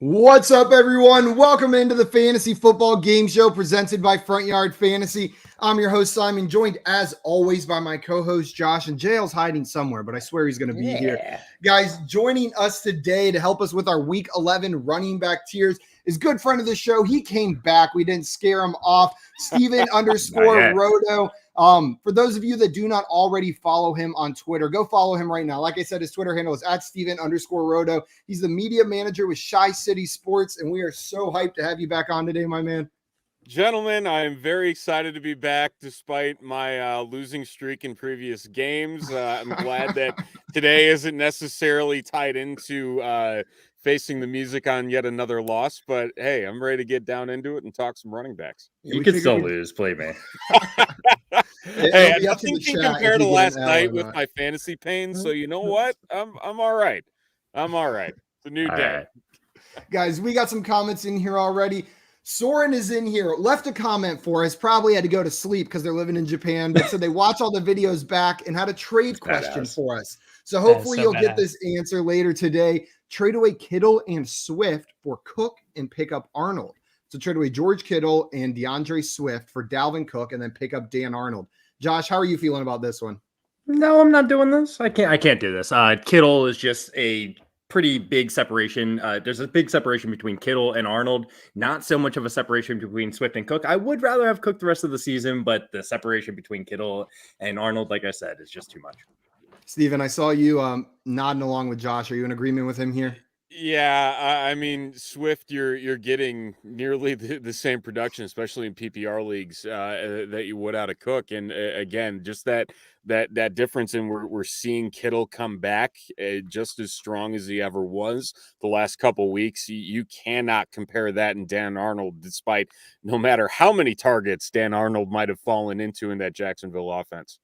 What's up, everyone? Welcome into the Fantasy Football Game Show presented by Front Yard Fantasy. I'm your host, Simon, joined as always by my co-host, Josh, and Jail's hiding somewhere, but I swear he's going to be here. Guys, joining us today to help us with our Week 11 running back tiers is good friend of the show. He came back. We didn't scare him off. Steven _ Roto. For those of you that do not already follow him on Twitter, go follow him right now. Like I said, his Twitter handle is @Steven _ Roto. He's the media manager with Shy City Sports, and we are so hyped to have you back on today, my man. Gentlemen, I am very excited to be back despite my losing streak in previous games. I'm glad that today isn't necessarily tied into facing the music on yet another loss, but hey, I'm ready to get down into it and talk some running backs. You can still lose, play man. Hey, nothing can compare to last night with my fantasy pain, so you know what? I'm all right. I'm all right. It's a new day. Right. Guys, we got some comments in here already. Soren is in here, left a comment for us, probably had to go to sleep because they're living in Japan, but said they watch all the videos back and had a trade question for us. So hopefully you'll get this answer later today. Trade away Kittle and Swift for Cook and pick up Arnold. So trade away George Kittle and DeAndre Swift for Dalvin Cook and then pick up Dan Arnold. Josh, how are you feeling about this one? No, I'm not doing this. I can't do this. Kittle is just a pretty big separation. There's a big separation between Kittle and Arnold. Not so much of a separation between Swift and Cook. I would rather have Cook the rest of the season, but the separation between Kittle and Arnold, like I said, is just too much. Steven, I saw you nodding along with Josh. Are you in agreement with him here? Yeah, I mean, Swift, you're getting nearly the same production, especially in PPR leagues, that you would out of Cook. And again, just that difference in we're seeing Kittle come back just as strong as he ever was the last couple weeks. You cannot compare that in Dan Arnold, despite no matter how many targets Dan Arnold might have fallen into in that Jacksonville offense.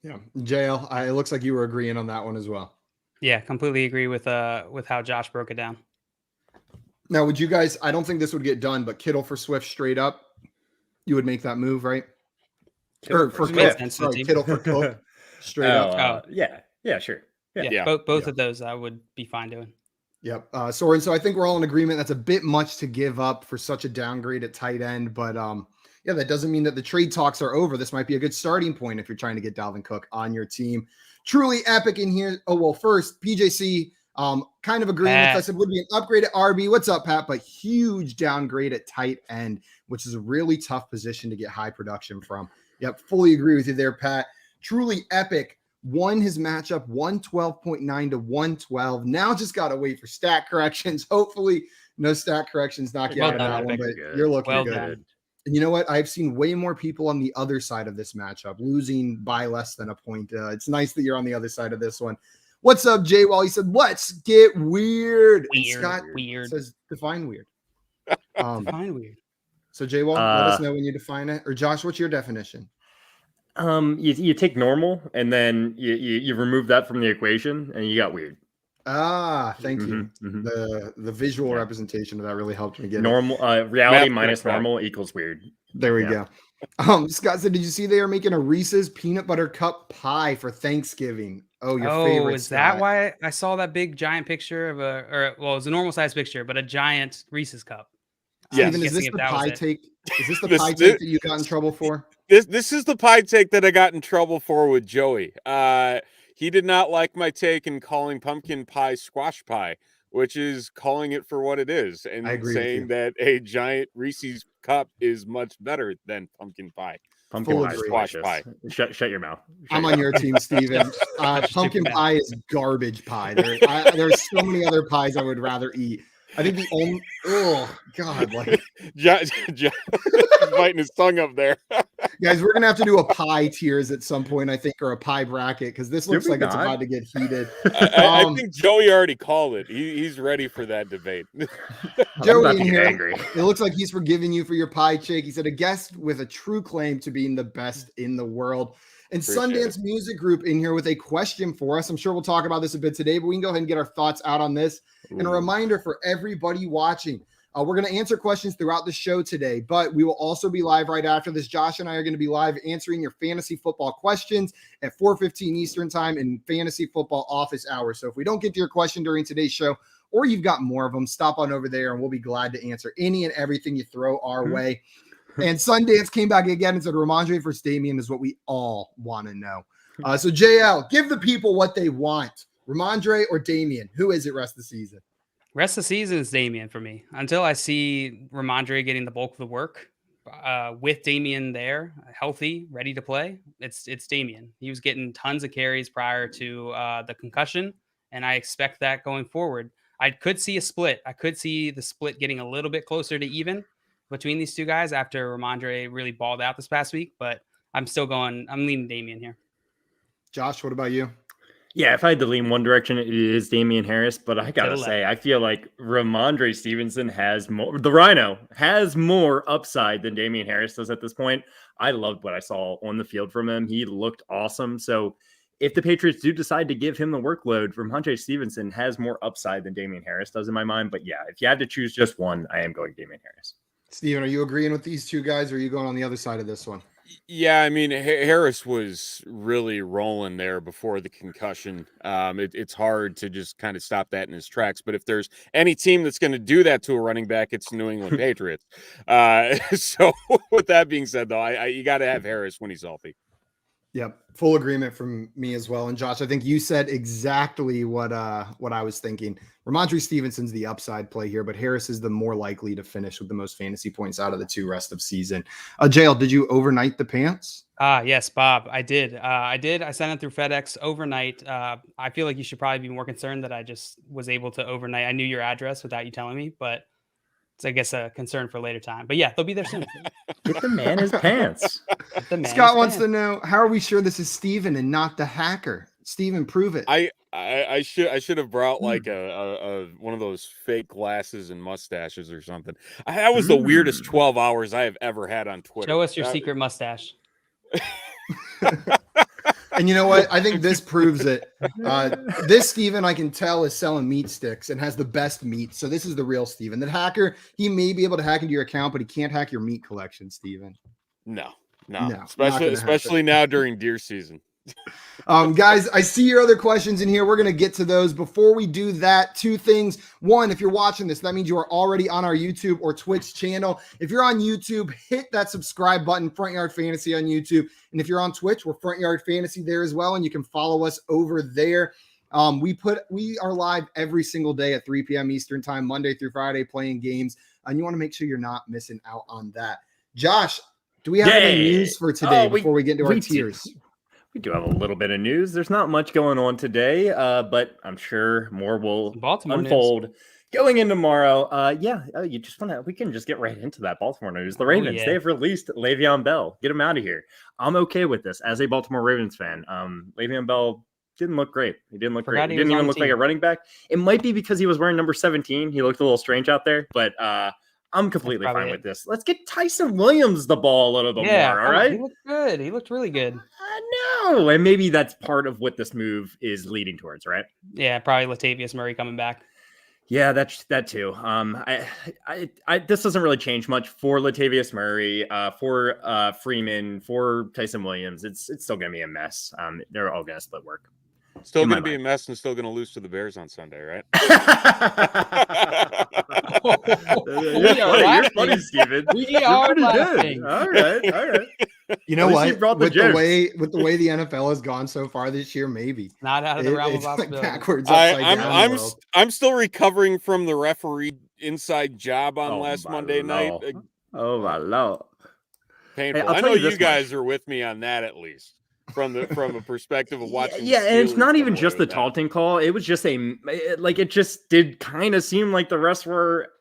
Yeah, JL, it looks like you were agreeing on that one as well. Yeah, completely agree with how Josh broke it down. Now, would you guys, I don't think this would get done, but Kittle for Swift straight up, you would make that move, right? Kittle for Cook. Sorry, Kittle for Cook straight up. Yeah, sure. Yeah. Both of those I would be fine doing. Yep. Soren, so I think we're all in agreement. That's a bit much to give up for such a downgrade at tight end, but yeah, that doesn't mean that the trade talks are over. This might be a good starting point if you're trying to get Dalvin Cook on your team. Truly epic in here. Oh, well, first, PJC kind of agreeing with us. It would be an upgrade at RB. What's up, Pat? But huge downgrade at tight end, which is a really tough position to get high production from. Yep, fully agree with you there, Pat. Truly epic. Won his matchup 112.9 to 112. Now just got to wait for stat corrections. Hopefully, no stat corrections knock you out of that one, but you're looking good. And you know what? I've seen way more people on the other side of this matchup losing by less than a point. It's nice that you're on the other side of this one. What's up, Jay? Well, he said, let's get weird. Scott says, define weird. Define weird. So, Jay, well, let us know when you define it. Or Josh, what's your definition? You take normal and then you remove that from the equation and you got weird. Thank you. The visual representation of that really helped me get normal. Reality minus normal equals weird. There we go. Scott said, did you see they are making a Reese's peanut butter cup pie for Thanksgiving? Oh, your favorite. Is that why I saw that big giant picture of it was a normal size picture, but a giant Reese's cup? Yeah. Steven, is this the pie take? Is this the pie take that you got in trouble for? This is the pie take that I got in trouble for with Joey. He did not like my take in calling pumpkin pie squash pie, which is calling it for what it is and saying that a giant Reese's cup is much better than pumpkin pie. Pumpkin Full pie is agree. Squash delicious. Shut your mouth. I'm on your team, Steven. Pumpkin pie is garbage pie. There's so many other pies I would rather eat. I think the only God, like John biting his tongue up there. guys, we're gonna have to do a pie tiers at some point, I think, or a pie bracket because this looks we like it's not? about to get heated. I think Joey already called it. He's ready for that debate. Joey about in to get here, angry. it looks like he's forgiving you for your pie chick. He said a guest with a true claim to being the best in the world. And Appreciate Sundance Music Group in here with a question for us. I'm sure we'll talk about this a bit today, but we can go ahead and get our thoughts out on this. And a reminder for everybody watching, we're going to answer questions throughout the show today, but we will also be live right after this. Josh and I are going to be live answering your fantasy football questions at 4:15 Eastern time in fantasy football office hours. So if we don't get to your question during today's show, or you've got more of them, stop on over there and we'll be glad to answer any and everything you throw our way. And Sundance came back again and said Ramondre versus Damian is what we all want to know. So JL, give the people what they want. Ramondre or Damian? Who is it rest of the season? Rest of the season is Damian for me. Until I see Ramondre getting the bulk of the work, with Damian there, healthy, ready to play, it's Damian. He was getting tons of carries prior to the concussion, and I expect that going forward. I could see a split. I could see the split getting a little bit closer to even between these two guys after Ramondre really balled out this past week, but I'm leaning Damian here. Josh, what about you? Yeah, if I had to lean one direction, it is Damian Harris. But I gotta say, I feel like Ramondre Stevenson has more. The Rhino has more upside than Damian Harris does at this point. I loved what I saw on the field from him. He looked awesome. So if the Patriots do decide to give him the workload, Ramondre Stevenson has more upside than Damian Harris does in my mind. But yeah, if you had to choose just one, I am going Damian Harris. Steven, are you agreeing with these two guys, or are you going on the other side of this one? Yeah, I mean, Harris was really rolling there before the concussion. It's hard to just kind of stop that in his tracks. But if there's any team that's going to do that to a running back, it's the New England Patriots. So with that being said, though, you got to have Harris when he's healthy. Yep, full agreement from me as well. And Josh, I think you said exactly what I was thinking. Ramondre Stevenson's the upside play here, but Harris is the more likely to finish with the most fantasy points out of the two rest of season. JL, did you overnight the pants? Yes, Bob, I did. I sent it through FedEx overnight. I feel like you should probably be more concerned that I just was able to overnight. I knew your address without you telling me, but it's, I guess, a concern for later time. But yeah, they'll be there soon. Get the man his pants. Scott wants to know, how are we sure this is Steven and not the hacker? Steven, prove it. I should have brought like a one of those fake glasses and mustaches or something. That was the weirdest 12 hours I have ever had on Twitter. Show us your secret mustache. And you know what? I think this proves it. This Steven, I can tell, is selling meat sticks and has the best meat. So this is the real Steven. The hacker, he may be able to hack into your account, but he can't hack your meat collection, Steven. No. Especially now during deer season. Guys, I see your other questions in here. We're going to get to those. Before we do that, two things. One, if you're watching this, that means you are already on our YouTube or Twitch channel. If you're on YouTube, hit that subscribe button, Front Yard Fantasy on YouTube. And if you're on Twitch, we're Front Yard Fantasy there as well, and you can follow us over there. We are live every single day at 3 p.m. Eastern time, Monday through Friday, playing games. And you want to make sure you're not missing out on that. Josh, do we have any news for today before we get into our tiers? We do have a little bit of news. There's not much going on today, but I'm sure more will unfold going in tomorrow. We can just get right into that Baltimore news. The Ravens, they've released Le'Veon Bell. Get him out of here. I'm okay with this as a Baltimore Ravens fan. Le'Veon Bell didn't look great. He didn't look great. He didn't even look like a running back. It might be because he was wearing number 17. He looked a little strange out there, but I'm completely fine with this. Let's get Tyson Williams the ball a little bit more, all right? He looked good. He looked really good. I know. And maybe that's part of what this move is leading towards, right? Yeah, probably Latavius Murray coming back. Yeah, that too. This doesn't really change much for Latavius Murray, for Freeman, for Tyson Williams. It's still going to be a mess. They're all going to split work. Still going to be a mess and still going to lose to the Bears on Sunday, right? You're funny, Steven. We are laughing. All right. You know what? With the way the NFL has gone so far this year, maybe not out of the realm of possibility. Backwards, upside down. I'm still recovering from the referee inside job on last Monday night. Oh my Lord. Painful. I'll I tell know you this you guys much. are with me on that, at least from a perspective of watching. Yeah, and it's Steelers not come even away just the with that. taunting call. It was just it just did kind of seem like the refs were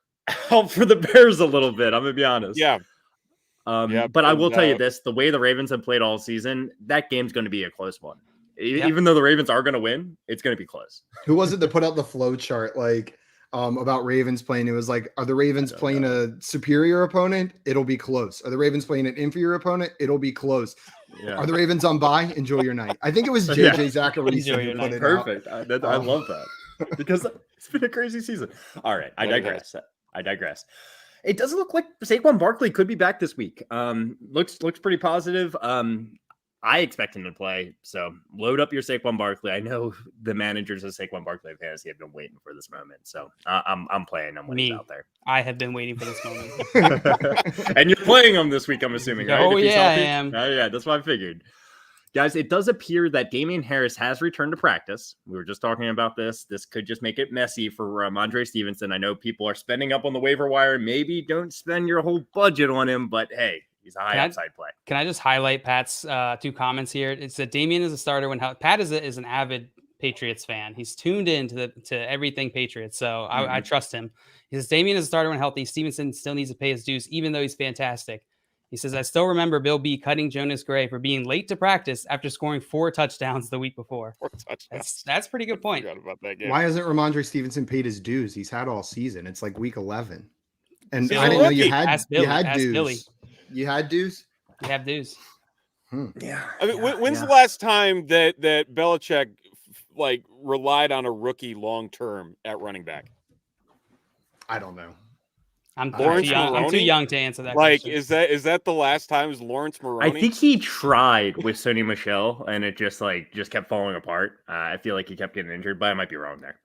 out for the Bears a little bit. I'm gonna be honest. Yeah. But I will tell you this: the way the Ravens have played all season, that game's going to be a close one. Yep. Even though the Ravens are going to win, it's going to be close. Who was it that put out the flow chart about Ravens playing? It was like, are the Ravens playing a superior opponent? It'll be close. Are the Ravens playing an inferior opponent? It'll be close. Yeah. Are the Ravens on bye? Enjoy your night. I think it was JJ Zachariason who put it Perfect. out. I love that because it's been a crazy season. All right, I digress. It doesn't look like Saquon Barkley could be back this week. Looks pretty positive. I expect him to play, so load up your Saquon Barkley. I know the managers of Saquon Barkley fantasy have been waiting for this moment, so I'm playing him when he's out there. I have been waiting for this moment. And you're playing him this week, I'm assuming, right? Oh, yeah, I am. Yeah, that's what I figured. Guys, it does appear that Damian Harris has returned to practice. We were just talking about this. This could just make it messy for Ramondre Stevenson. I know people are spending up on the waiver wire. Maybe don't spend your whole budget on him, but hey, he's a high upside play. Can I just highlight Pat's two comments here? It's that Damian is a starter when Pat is an avid Patriots fan. He's tuned in to everything Patriots, so I trust him. He says Damian is a starter when healthy. Stevenson still needs to pay his dues, even though he's fantastic. He says, I still remember Bill B cutting Jonas Gray for being late to practice after scoring 4 touchdowns the week before. 4 touchdowns. That's a pretty good point. About that game. Why hasn't Ramondre Stevenson paid his dues? He's had all season. It's like week 11. And He's I didn't know you rookie. had Ask Billy. dues. Billy. You had dues? You have dues. Yeah. I mean, when's the last time that Belichick relied on a rookie long term at running back? I don't know. I'm too young to answer that question. Is that the last time? Was Lawrence Maroney? I think he tried with Sony Michel, and it just kept falling apart. I feel like he kept getting injured, but I might be wrong there.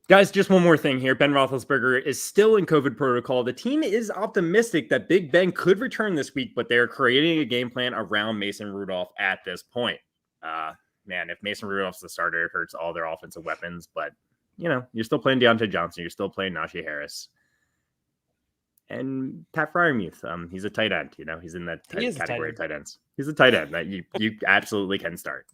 Guys, just one more thing here. Ben Roethlisberger is still in COVID protocol. The team is optimistic that Big Ben could return this week, but they're creating a game plan around Mason Rudolph at this point. Man, if Mason Rudolph's the starter, it hurts all their offensive weapons. But, you're still playing Deontay Johnson. You're still playing Najee Harris. And Pat Freiermuth, he's a tight end. He's in that category of tight ends. He's a tight end that you absolutely can start.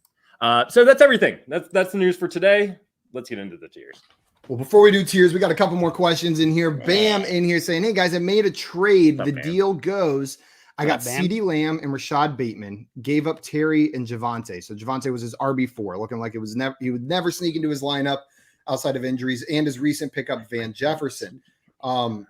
So that's everything. That's the news for today. Let's get into the tiers. Well, before we do tiers, we got a couple more questions in here. Bam in here saying, hey, guys, I made a trade. The deal goes, I got CeeDee Lamb and Rashad Bateman, gave up Terry and Javonte. So Javonte was his RB4, looking like he would never sneak into his lineup outside of injuries, and his recent pickup, Van Jefferson.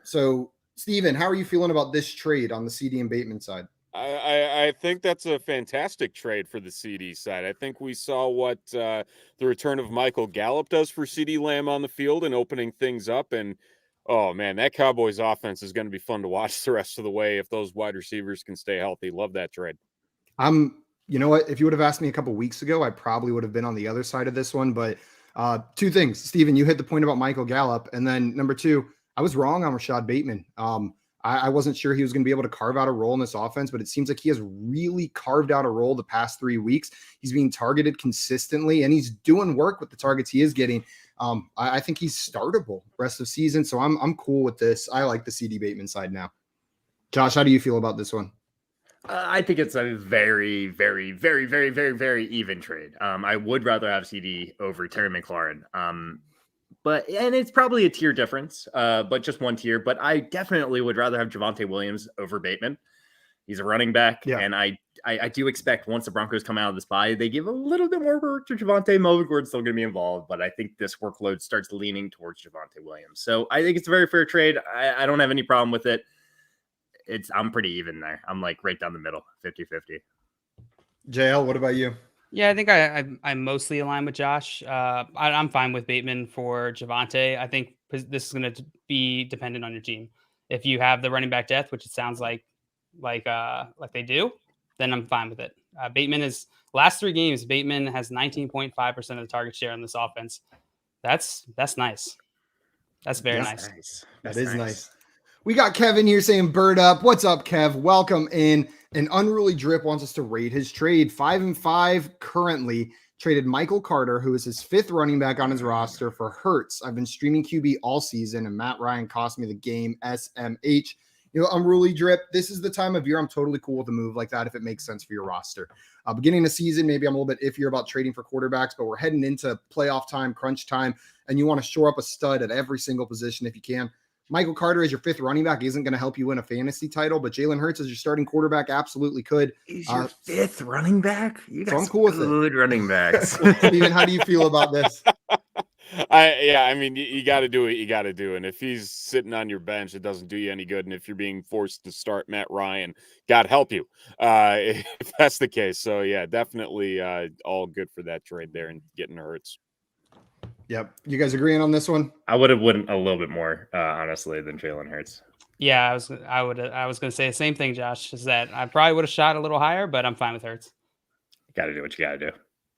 So, Steven, how are you feeling about this trade on the CeeDee and Bateman side? I think that's a fantastic trade for the CD side. I think we saw what the return of Michael Gallup does for CeeDee Lamb on the field and opening things up. And, oh, man, that Cowboys offense is going to be fun to watch the rest of the way if those wide receivers can stay healthy. Love that trade. You know what? If you would have asked me a couple weeks ago, I probably would have been on the other side of this one. But two things. Steven, you hit the point about Michael Gallup. And then number two, I was wrong on Rashad Bateman. I wasn't sure he was going to be able to carve out a role in this offense, but it seems like he has really carved out a role the past 3 weeks. He's being targeted consistently, and he's doing work with the targets he is getting. I think he's startable rest of season, so I'm cool with this. I like the CeeDee Bateman side now. Josh, how do you feel about this one? I think it's a very, very, very, very, very, very even trade. I would rather have CD over Terry McLaurin. And it's probably a tier difference, but just one tier. But I definitely would rather have Javonte Williams over Bateman. He's a running back, and I do expect once the Broncos come out of this bye, they give a little bit more work to Javonte. Melvin Gordon's still going to be involved, but I think this workload starts leaning towards Javonte Williams. So I think it's a very fair trade. I don't have any problem with it. I'm pretty even there. I'm like right down the middle, 50-50. JL, what about you? Yeah, I think I'm mostly aligned with Josh. I'm fine with Bateman for Javonte. I think this is going to be dependent on your team. If you have the running back depth, which it sounds like they do, then I'm fine with it. Bateman is last 3 games. Bateman has 19.5% of the target share on this offense. That's nice. That's very nice. That is nice. We got Kevin here saying, bird up. What's up, Kev? Welcome in. An Unruly Drip wants us to rate his trade. 5-5 currently. Traded Michael Carter, who is his 5th running back on his roster, for Hurts. I've been streaming QB all season, and Matt Ryan cost me the game. SMH. unruly drip. This is the time of year I'm totally cool with a move like that if it makes sense for your roster. Beginning of season, maybe I'm a little bit iffier about trading for quarterbacks, but we're heading into playoff time, crunch time, and you want to shore up a stud at every single position if you can. Michael Carter as your fifth running back isn't going to help you win a fantasy title, but Jalen Hurts as your starting quarterback absolutely could. He's your fifth running back? You got so I'm cool with good running backs. Steven, how do you feel about this? I mean, you got to do what you got to do. And if he's sitting on your bench, it doesn't do you any good. And if you're being forced to start Matt Ryan, God help you if that's the case. So, yeah, definitely all good for that trade there and getting Hurts. Yep. You guys agreeing on this one? I would have went a little bit more, honestly, than Jalen Hurts. Yeah, I was going to say the same thing, Josh, is that I probably would have shot a little higher, but I'm fine with Hurts. Got to do what you got to do.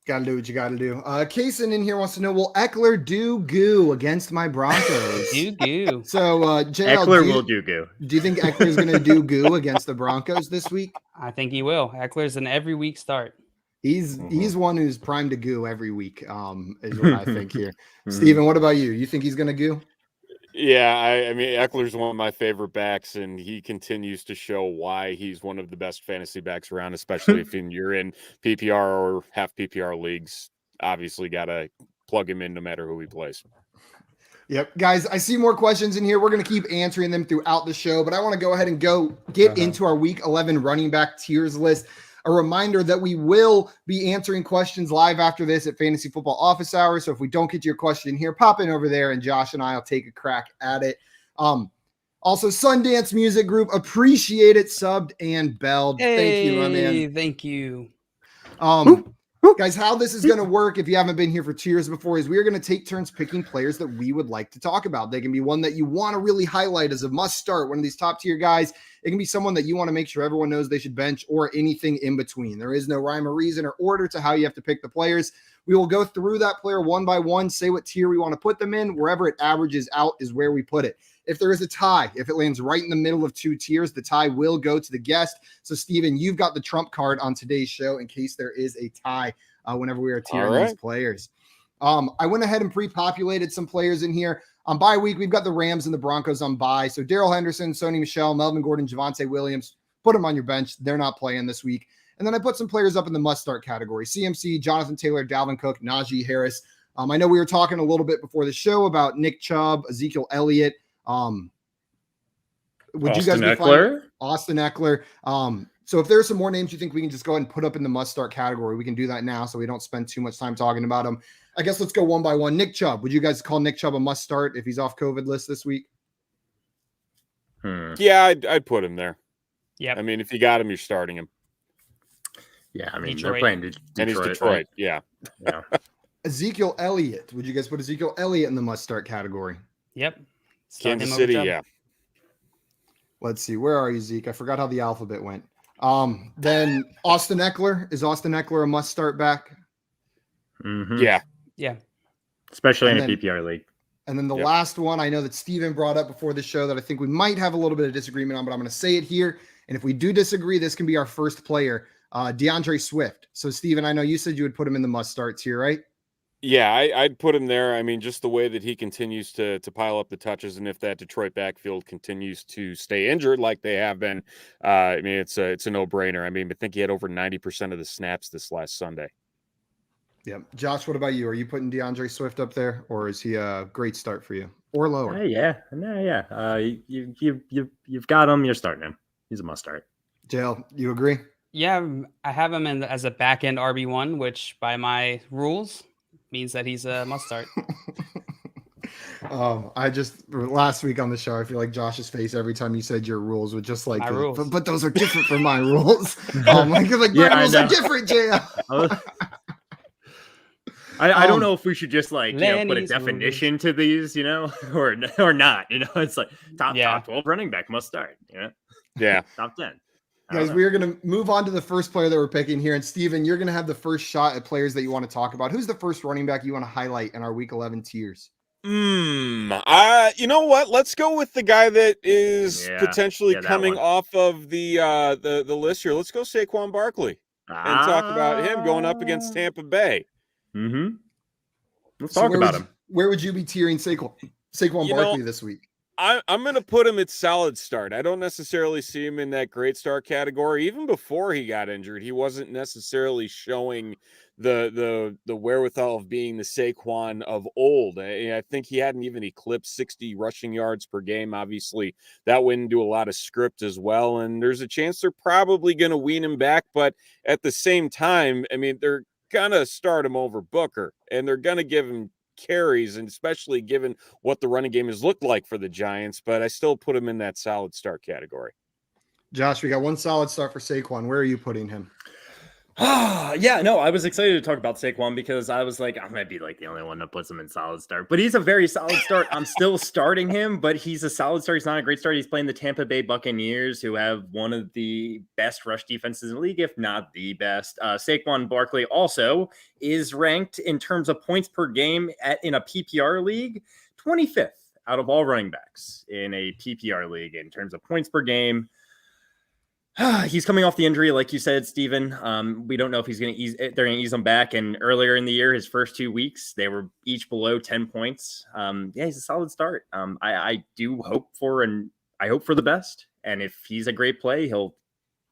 Got to do what you got to do. Kaysen in here wants to know, will Eckler do goo against my Broncos? Do goo. So, JL, Eckler will do goo. Do you think Eckler is going to do goo against the Broncos this week? I think he will. Eckler's an every week start. He's one who's primed to goo every week, is what I think here. Steven, what about you? You think he's going to goo? Yeah, I mean, Eckler's one of my favorite backs, and he continues to show why he's one of the best fantasy backs around, especially if you're in PPR or half PPR leagues. Obviously, got to plug him in no matter who he plays. Yep. Guys, I see more questions in here. We're going to keep answering them throughout the show, but I want to go ahead and get into our Week 11 running back tiers list. A reminder that we will be answering questions live after this at Fantasy Football Office Hours. So if we don't get to your question here, pop in over there and Josh and I will take a crack at it. Also, Sundance Music Group, appreciate it, subbed and belled. Thank you, my man. Thank you. Guys, how this is going to work, if you haven't been here for 2 years before, is we're going to take turns picking players that we would like to talk about. They can be one that you want to really highlight as a must start, one of these top tier guys. It can be someone that you want to make sure everyone knows they should bench, or anything in between. There is no rhyme or reason or order to how you have to pick the players. We will go through that player one by one, say what tier we want to put them in. Wherever it averages out is where we put it. If there is a tie, if it lands right in the middle of two tiers, the tie will go to the guest. So, Steven, you've got the trump card on today's show in case there is a tie whenever we are tiering these players. I went ahead and pre-populated some players in here. On bye week, we've got the Rams and the Broncos on bye. So, Darrell Henderson, Sony Michel, Melvin Gordon, Javonte Williams, put them on your bench. They're not playing this week. And then I put some players up in the must-start category. CMC, Jonathan Taylor, Dalvin Cook, Najee Harris. I know we were talking a little bit before the show about Nick Chubb, Ezekiel Elliott. Would Austin you guys be Eckler? fine? Austin Eckler. So if there's some more names you think we can just go ahead and put up in the must-start category, we can do that now so we don't spend too much time talking about them. I guess let's go one by one. Nick Chubb. Would you guys call Nick Chubb a must-start if he's off COVID list this week? Yeah, I'd put him there. Yeah. I mean, if you got him, you're starting him. Yeah, I mean, Detroit. they're playing Detroit. And he's Detroit, right? yeah. Ezekiel Elliott. Would you guys put Ezekiel Elliott in the must-start category? Yep. Start Kansas him over City, Chubb. yeah. Let's see. Where are you, Zeke? I forgot how the alphabet went. Then Austin Eckler. Is Austin Eckler a must-start back? Mm-hmm. Yeah. Yeah. Especially And in a then- PPR league. And then the Yep. last one I know that Steven brought up before the show that I think we might have a little bit of disagreement on, but I'm going to say it here. And if we do disagree, this can be our first player, DeAndre Swift. So, Steven, I know you said you would put him in the must-starts here, right? Yeah, I'd put him there. I mean, just the way that he continues to pile up the touches, and if that Detroit backfield continues to stay injured like they have been, I mean, it's a no-brainer. I mean, I think he had over 90% of the snaps this last Sunday. Yep. Josh, what about you? Are you putting DeAndre Swift up there, or is he a great start for you, or lower? Yeah. You've got him. You're starting him. He's a must start. Jail, you agree? Yeah, I have him as a back end RB1, which by my rules means that he's a must start. I just last week on the show, I feel like Josh's face every time you said your rules was just like, My rules. But those are different from my rules. My Yeah, rules I are know. different, JL. I don't know if we should just put a Lenny's definition to these, or not. It's like top 12 running back must start. Yeah. Top 10. Guys, we are going to move on to the first player that we're picking here. And Steven, you're going to have the first shot at players that you want to talk about. Who's the first running back you want to highlight in our Week 11 tiers? You know what? Let's go with the guy that is potentially that coming one. off of the list here. Let's go Saquon Barkley and talk about him going up against Tampa Bay. Mm-hmm. Let's So talk where about would him. Where would you be tiering Saquon Barkley this week? I'm going to put him at solid start. I don't necessarily see him in that great start category. Even before he got injured, he wasn't necessarily showing the wherewithal of being the Saquon of old. I think he hadn't even eclipsed 60 rushing yards per game. Obviously, that went into a lot of script as well. And there's a chance they're probably going to wean him back. But at the same time, I mean, they're going to start him over Booker, and they're going to give him carries, and especially given what the running game has looked like for the Giants, but I still put him in that solid start category. Josh, we got one solid start for Saquon. Where are you putting him? Yeah, no, I was excited to talk about Saquon because I was like, I might be like the only one that puts him in solid start, but he's a very solid start. I'm still starting him, but he's a solid start. He's not a great start. He's playing the Tampa Bay Buccaneers, who have one of the best rush defenses in the league, if not the best. Saquon Barkley also is ranked in terms of points per game in a PPR league, 25th out of all running backs in a PPR league in terms of points per game. He's coming off the injury, like you said, Steven. We don't know if he's going to ease. They're going to ease him back. And earlier in the year, his first 2 weeks, they were each below 10 points. Yeah, he's a solid start. I do hope I hope for the best. And if he's a great play, he'll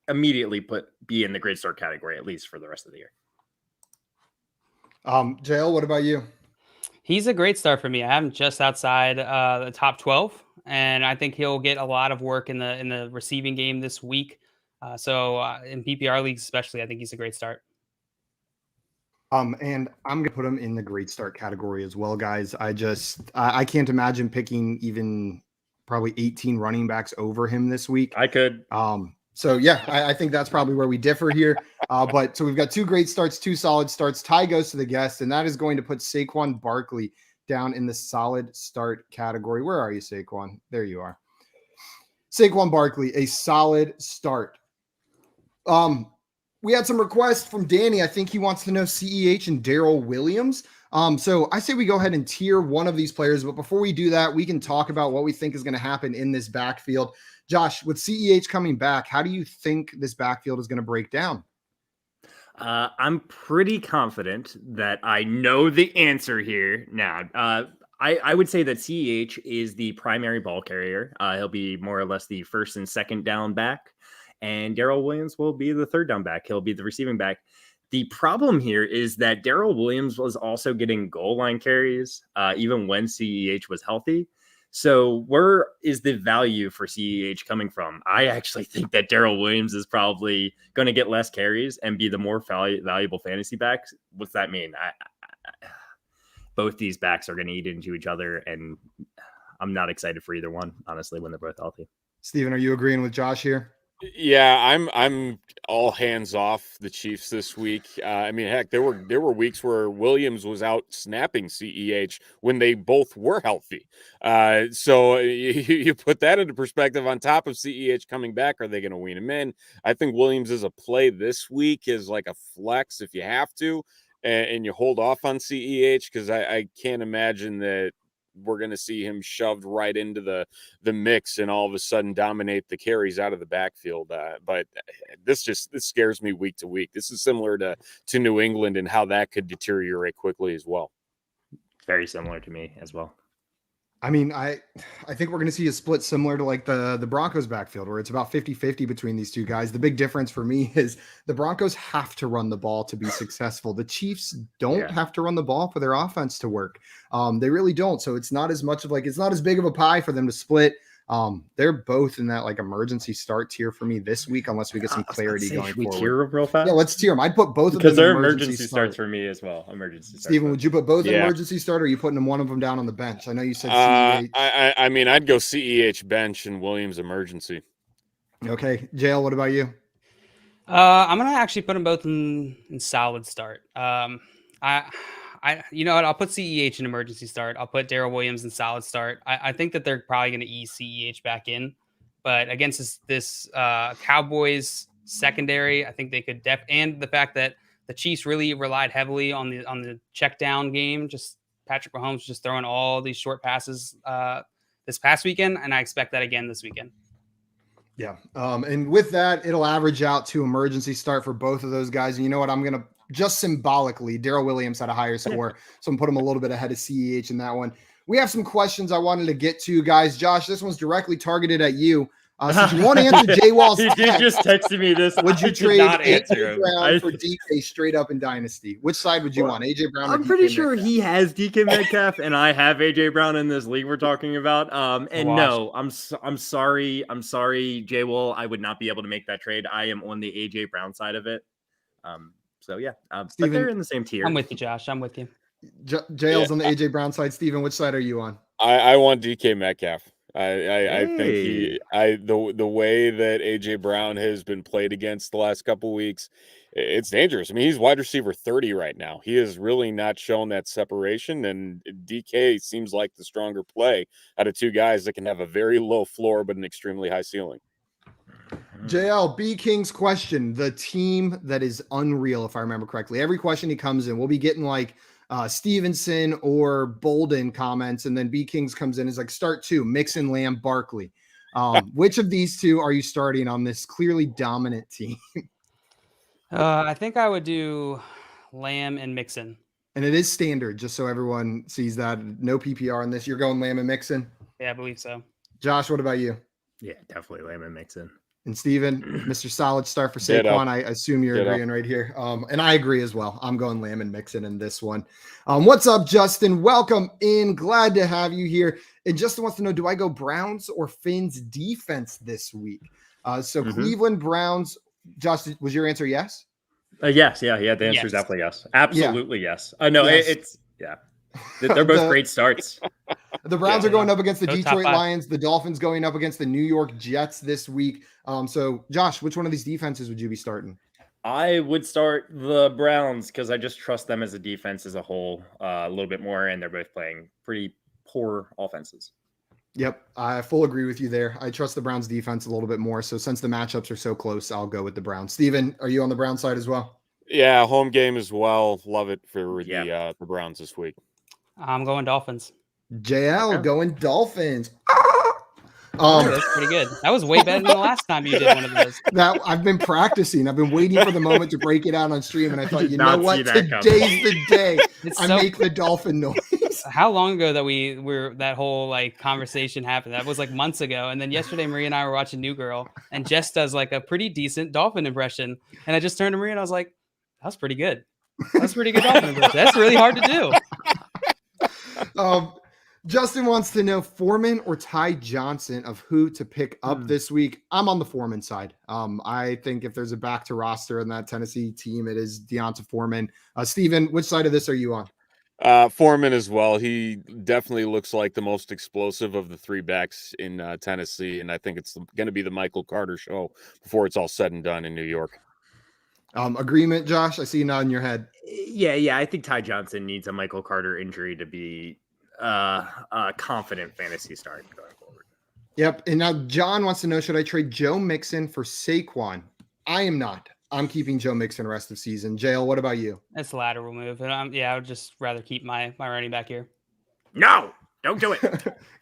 immediately be in the great start category, at least for the rest of the year. JL, what about you? He's a great start for me. I have him just outside the top 12, and I think he'll get a lot of work in the receiving game this week. So in PPR leagues, especially, I think he's a great start. And I'm going to put him in the great start category as well, guys. I can't imagine picking even probably 18 running backs over him this week. I could. So yeah, I think that's probably where we differ here. But so we've got 2 great starts, 2 solid starts. Tie goes to the guest, and that is going to put Saquon Barkley down in the solid start category. Where are you, Saquon? There you are. Saquon Barkley, a solid start. We had some requests from Danny. I think he wants to know CEH and Darrell Williams. So I say we go ahead and tier one of these players. But before we do that, we can talk about what we think is going to happen in this backfield. Josh, with CEH coming back, how do you think this backfield is going to break down? I'm pretty confident that I know the answer here now. I would say that CEH is the primary ball carrier. He'll be more or less the first and second down back. And Darrell Williams will be the third down back. He'll be the receiving back. The problem here is that Darrell Williams was also getting goal line carries, even when CEH was healthy. So where is the value for CEH coming from? I actually think that Darrell Williams is probably going to get less carries and be the more valuable fantasy back. What's that mean? Both these backs are going to eat into each other, and I'm not excited for either one, honestly, when they're both healthy. Steven, are you agreeing with Josh here? Yeah, I'm all hands off the Chiefs this week. I mean, heck, there were weeks where Williams was out snapping CEH when they both were healthy. So you put that into perspective on top of CEH coming back. Are they going to wean him in? I think Williams is a play this week is like a flex if you have to, and you hold off on CEH because I can't imagine that we're going to see him shoved right into the mix and all of a sudden dominate the carries out of the backfield. But this scares me week to week. This is similar to New England and how that could deteriorate quickly as well. Very similar to me as well. I mean, I think we're going to see a split similar to like the Broncos backfield where it's about 50-50 between these two guys. The big difference for me is the Broncos have to run the ball to be successful. The Chiefs don't have to run the ball for their offense to work. They really don't. So it's not as much of like, it's not as big of a pie for them to split. They're both in that like emergency start tier for me this week, unless we get some clarity going forward. Tier them real fast? Yeah, let's tier them. I'd put both because of them they're in emergency starts for me as well. Emergency starts. Steven, would you put both in emergency start, or are you putting one of them down on the bench? I know you said CEH. I mean, I'd go CEH bench and Williams emergency. Okay, JL, what about you? I'm gonna actually put them both in solid start. You know what? I'll put CEH in emergency start. I'll put Darrell Williams in solid start. I think that they're probably going to ease CEH back in, but against this Cowboys secondary, I think they could and the fact that the Chiefs really relied heavily on the check down game. Just Patrick Mahomes just throwing all these short passes this past weekend, and I expect that again this weekend. Yeah. And with that, it'll average out to emergency start for both of those guys. And you know what? I'm going to just symbolically, Darrell Williams had a higher score, so I'm putting him a little bit ahead of CEH in that one. we have some questions I wanted to get to, guys. Josh, this one's directly targeted at you. Since you want to answer Jay Wall's He did just text me this. would you I did trade not AJ answer him. Brown for DK straight up in Dynasty? Which side would you want, AJ Brown or I'm DK pretty sure Metcalf? he has DK Metcalf, and I have AJ Brown in this league we're talking about. And no, I'm sorry, Jay Wall. I would not be able to make that trade. I am on the AJ Brown side of it. So yeah, but they're in the same tier. I'm with you, Josh. I'm with you. JL's on the AJ Brown side. Steven, which side are you on? I want DK Metcalf. I think the way that AJ Brown has been played against the last couple weeks, it's dangerous. I mean, he's wide receiver 30 right now. He has really not shown that separation, and DK seems like the stronger play out of two guys that can have a very low floor but an extremely high ceiling. JL, B King's question, the team that is unreal, if I remember correctly. Every question he comes in, we'll be getting like Stevenson or Bolden comments, and then B Kings comes in is like start two, Mixon, Lamb, Barkley. Which of these two are you starting on this clearly dominant team? I think I would do Lamb and Mixon. And it is standard, just so everyone sees that. No PPR on this. You're going Lamb and Mixon? Yeah, I believe so. Josh, what about you? Yeah, definitely Lamb and Mixon. And Steven, Mr. Solid start for Saquon. I assume you're agreeing right here. And I agree as well. I'm going Lamb and Mixon in this one. What's up, Justin? Welcome in. Glad to have you here. And Justin wants to know, do I go Browns or Finn's defense this week? Cleveland Browns. Josh, was your answer yes? Yes. Yeah. The answer is definitely yes. Absolutely yes. No, yes. They're both great starts. The Browns are going up against the Detroit Lions. The Dolphins going up against the New York Jets this week. So, Josh, which one of these defenses would you be starting? I would start the Browns because I just trust them as a defense as a whole a little bit more, and they're both playing pretty poor offenses. Yep, I full agree with you there. I trust the Browns defense a little bit more. So since the matchups are so close, I'll go with the Browns. Steven, are you on the Browns side as well? Yeah, home game as well. Love it for the Browns this week. I'm going Dolphins. JL going Dolphins. That's pretty good. That was way better than the last time you did one of those. That I've been practicing. I've been waiting for the moment to break it out on stream, and I thought, you know what? Today's the day. Make the dolphin noise. How long ago that that whole like conversation happened? That was like months ago. And then yesterday, Maria and I were watching New Girl, and Jess does like a pretty decent dolphin impression. And I just turned to Maria and I was like, "That was pretty good. That's pretty good dolphin impression. That's really hard to do." Justin wants to know Foreman or Ty Johnson of who to pick up this week. I'm on the Foreman side. I think if there's a back to roster in that Tennessee team, it is Deonta Foreman. Steven, which side of this are you on? Foreman as well. He definitely looks like the most explosive of the three backs in Tennessee, and I think it's going to be the Michael Carter show before it's all said and done in New York. Agreement, Josh? I see you nodding your head. Yeah. I think Ty Johnson needs a Michael Carter injury to be a confident fantasy start going forward. Yep. And now John wants to know, should I trade Joe Mixon for Saquon? I am not. I'm keeping Joe Mixon the rest of the season. JL, what about you? That's a lateral move. And I would just rather keep my running back here. No, don't do it.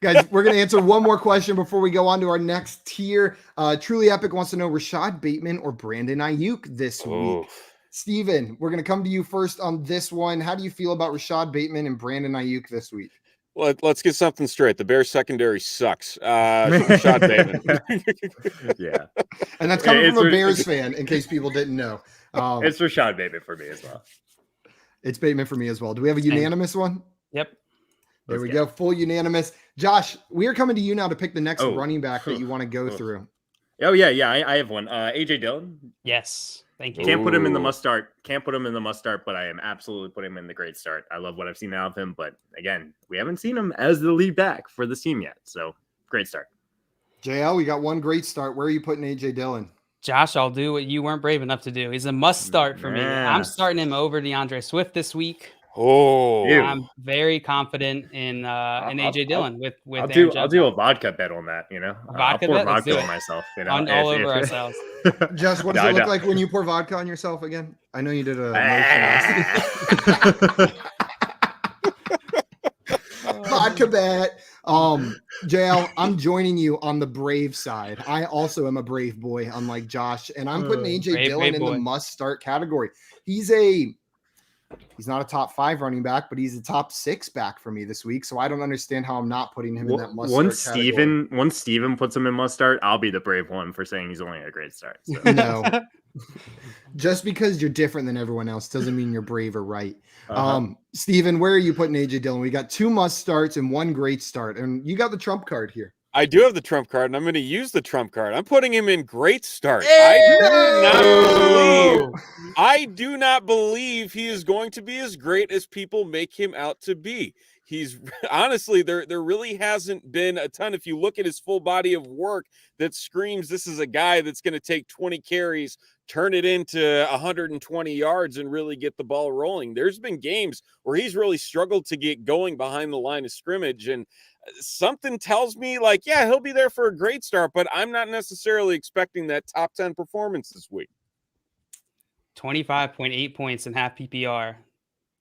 Guys, we're going to answer one more question before we go on to our next tier. Truly Epic wants to know Rashad Bateman or Brandon Ayuk this week. Steven, we're going to come to you first on this one. How do you feel about Rashad Bateman and Brandon Ayuk this week? Well, let's get something straight. The Bears secondary sucks. Rashad Bateman. Yeah. And that's coming from a Bears fan, in case people didn't know. It's Rashad Bateman for me as well. It's Bateman for me as well. Do we have a unanimous one? Yep. There we go. Full unanimous. Josh, we are coming to you now to pick the next running back that you want to go through. Oh, yeah. I have one. AJ Dillon. Yes. Thank you. Can't put him in the must start. But I am absolutely putting him in the great start. I love what I've seen out of him. But again, we haven't seen him as the lead back for this team yet. So great start. JL, we got one great start. Where are you putting AJ Dillon? Josh, I'll do what you weren't brave enough to do. He's a must start for me. I'm starting him over DeAndre Swift this week. I'm very confident in AJ Dillon with I'll do a vodka bet on that, I'll pour vodka on myself, all over ourselves. Josh, what does it look like when you pour vodka on yourself again? I know you did a vodka bet. JL, I'm joining you on the brave side. I also am a brave boy, unlike Josh, and I'm putting AJ Dillon in the must start category. He's a He's not a top 5 running back, but he's a top 6 back for me this week. So I don't understand how I'm not putting him in that must start category. Once Steven puts him in must start, I'll be the brave one for saying he's only a great start. So. No. Just because you're different than everyone else doesn't mean you're brave or right. Steven, where are you putting AJ Dillon? We got 2 must starts and 1 great start. And you got the trump card here. I do have the trump card, and I'm going to use the trump card. I'm putting him in great start. I do not believe he is going to be as great as people make him out to be. He's honestly, there really hasn't been a ton. If you look at his full body of work, that screams this is a guy that's going to take 20 carries, turn it into 120 yards, and really get the ball rolling. There's been games where he's really struggled to get going behind the line of scrimmage, and something tells me like, yeah, he'll be there for a great start, but I'm not necessarily expecting that top 10 performance this week. 25.8 points in half PPR.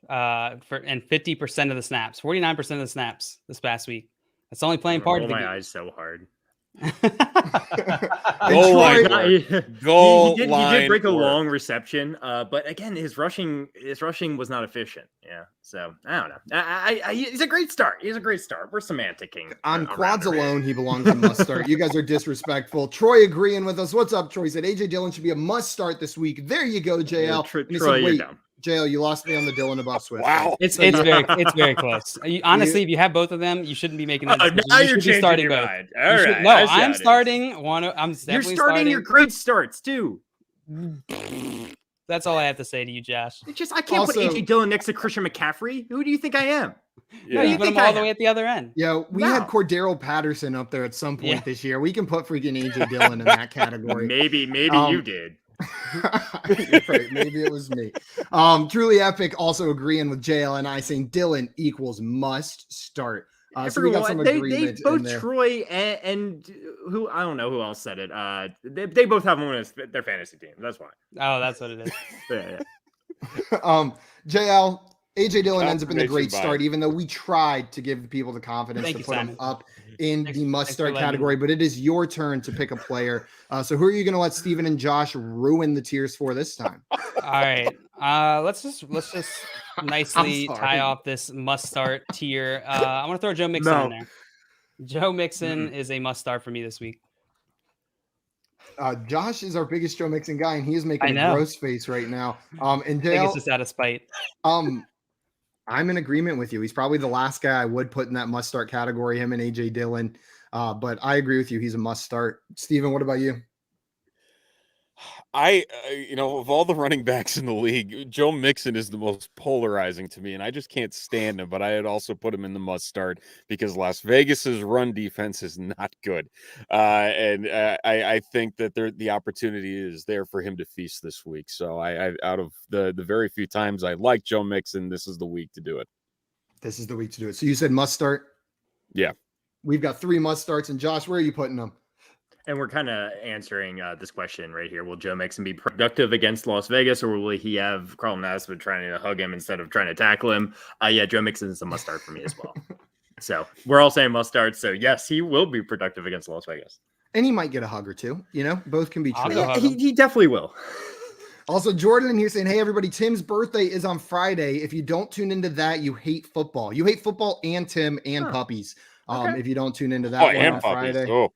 And 50% of the snaps, 49% of the snaps this past week. That's only playing part of the game. My eyes so hard. He did break a long reception, but again, his rushing was not efficient. Yeah, so I don't know. He's a great start. He's a great start. We're semanticking on quads alone. He belongs in must start. You guys are disrespectful. Troy agreeing with us. What's up, Troy? Said AJ Dillon should be a must start this week. There you go, JL. Troy, you're down. JL, you lost me on the Dillon above Swift. Wow, it's very close. Honestly, if you have both of them, you shouldn't be making that decision. Now you should be starting both. All right. No, I'm starting one. You're starting your great starts too. That's all I have to say to you, Josh. I can't put AJ Dillon next to Christian McCaffrey. Who do you think I am? Yeah. No, you put him all the way at the other end. Yeah, we had Cordero Patterson up there at some point this year. We can put freaking AJ Dillon in that category. Maybe you did. Right, maybe it was me. Truly epic. Also agreeing with JL and I saying Dillon equals must start. So we got some agreement. They both Troy and who I don't know who else said it. They both have one as their fantasy team. That's why. Oh, that's what it is. Yeah. JL. AJ Dillon ends up in the great start, even though we tried to give people the confidence to put him up in the must start category. But it is your turn to pick a player. So who are you going to let Steven and Josh ruin the tiers for this time? All right. Let's just nicely tie off this must start tier. I'm going to throw Joe Mixon in there. Joe Mixon is a must start for me this week. Josh is our biggest Joe Mixon guy, and he is making a gross face right now. And Dale, I think it's just out of spite. I'm in agreement with you. He's probably the last guy I would put in that must start category, him and AJ Dillon. But I agree with you. He's a must start. Steven, what about you? Of all the running backs in the league, Joe Mixon is the most polarizing to me, and I just can't stand him. But I had also put him in the must start because Las Vegas's run defense is not good, and I think that the opportunity is there for him to feast this week. So I out of the very few times I like Joe Mixon, this is the week to do it. This is the week to do it. So you said must start. Yeah, we've got 3 must starts, and Josh, where are you putting them? And we're kind of answering this question right here. Will Joe Mixon be productive against Las Vegas, or will he have Carlton Nassib trying to hug him instead of trying to tackle him? Yeah, Joe Mixon is a must start for me as well. So we're all saying must start. So yes, he will be productive against Las Vegas. And he might get a hug or two. Both can be true. He definitely will. Also, Jordan in here saying, hey, everybody, Tim's birthday is on Friday. If you don't tune into that, you hate football. You hate football and Tim and puppies. If you don't tune into that one on Friday.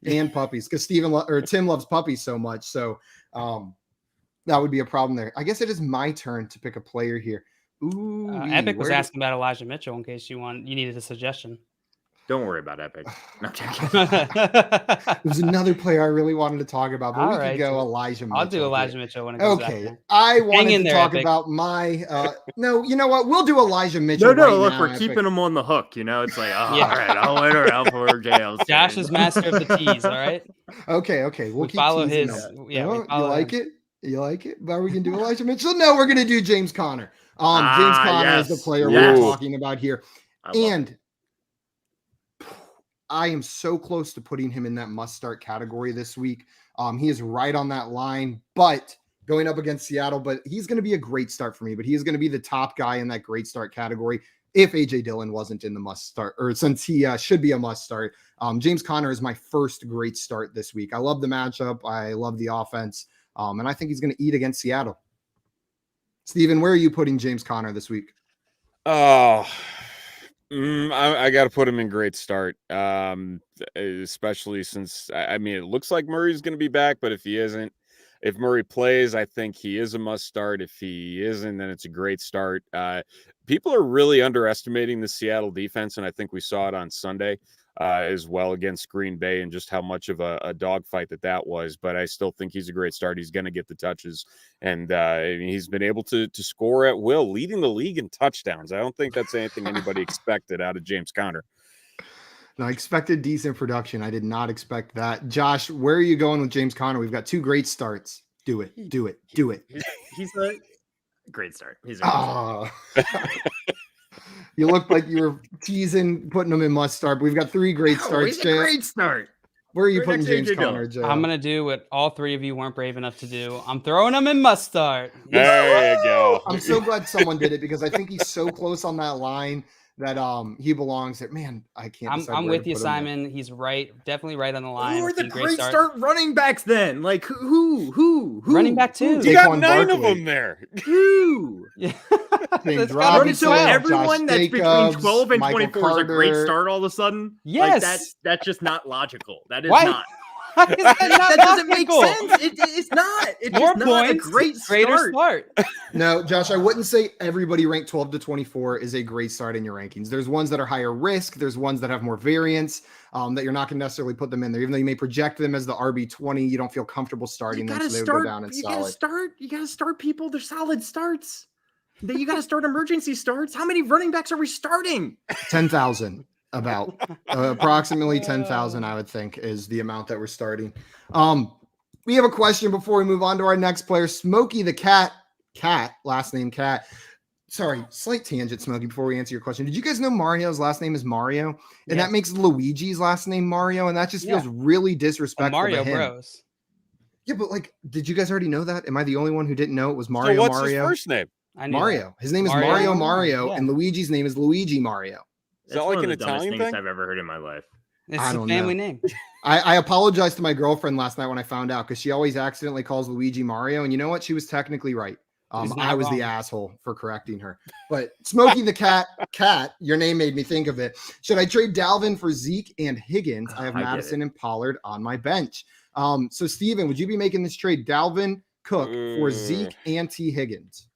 And puppies, because Tim loves puppies so much. So that would be a problem there. I guess it is my turn to pick a player here. Ooh, Epic was asking about Elijah Mitchell in case you needed a suggestion. Don't worry about Epic. No, There's another player I really wanted to talk about, but we could go Elijah Mitchell. I'll do Elijah Mitchell when it comes back. I wanted to talk about my no, you know what? We'll do Elijah Mitchell. Look, we're keeping him on the hook. It's like, all right, I'll let her out for jail. Josh is master of the tease, all right? Okay. We'll keep follow his. Yeah, you like it? You like it? But are we going to do Elijah Mitchell? No, we're going to do James Conner. James Conner is the player we're talking about here. And I am so close to putting him in that must-start category this week. He is right on that line, but going up against Seattle. But he's going to be a great start for me. But he is going to be the top guy in that great start category if AJ Dillon wasn't in the must-start, or since he should be a must-start. James Conner is my first great start this week. I love the matchup. I love the offense. And I think he's going to eat against Seattle. Steven, where are you putting James Conner this week? Oh, I got to put him in great start. Especially since I mean, it looks like Murray's going to be back, but if he isn't, if Murray plays, I think he is a must start. If he isn't, then it's a great start. People are really underestimating the Seattle defense, and I think we saw it on Sunday as well against Green Bay, and just how much of a dogfight that was. But I still think he's a great start. He's going to get the touches, and he's been able to score at will, leading the league in touchdowns. I don't think that's anything anybody expected out of James Conner. No, I expected decent production. I did not expect that. Josh, where are you going with James Conner? We've got 2 great starts. Do it. He's a great start. He's a great start. You look like you were teasing, putting him in must start. But we've got 3 great starts. He's a great start. Where are you Right putting next to James AJ Conner, Dillon. Joe? I'm gonna do what all 3 of you weren't brave enough to do. I'm throwing him in must start. There you go. I'm so glad someone did it because I think he's so close on that line that he belongs there. Man, I can't. I'm with you, Simon. He's right, definitely right on the line. Who are the He's a great start running backs then? Like who? Running back too. You got Saquon 9 of Barkley. them there. Who? Yeah. James That's gotta be Robinson, So 12. everyone Josh that's Jacobs, between 12 and Michael 24 is a great Carter. start all of a sudden? Yes. Like that's just not logical. That is Why? not. Why is that not That doesn't make logical? sense. It's not. It's More just not a points, great greater start. No, Josh, I wouldn't say everybody ranked 12 to 24 is a great start in your rankings. There's ones that are higher risk. There's ones that have more variance that you're not going to necessarily put them in there. Even though you may project them as the RB20, you don't feel comfortable starting them, so they would go down in solid. You gotta start people. They're solid starts. You gotta start emergency starts. How many running backs are we starting? 10,000. About approximately 10,000, I would think, is the amount that we're starting. We have a question before we move on to our next player, Smokey the Cat, last name Cat. Sorry, slight tangent, Smokey, before we answer your question. Did you guys know Mario's last name is Mario? And that makes Luigi's last name Mario, and that just feels really disrespectful Mario to him. Bros. Yeah, but like, did you guys already know that? Am I the only one who didn't know it was So Mario what's Mario? his first name? I knew Mario. His name is Mario Mario, yeah. and Luigi's name is Luigi Mario. Is that That's like one an of the dumbest Italian things thing? I've ever heard in my life. that. It's I a don't family know. name. I apologized to my girlfriend last night when I found out because she always accidentally calls Luigi Mario. And you know what? She was technically right. He's not I was the wrong. asshole for correcting her. But Smokey the Cat, your name made me think of it. Should I trade Dalvin for Zeke and Higgins? I have I get Madison and Pollard on my bench. So, Steven, would you be making this trade? Dalvin Cook for Zeke and T. Higgins?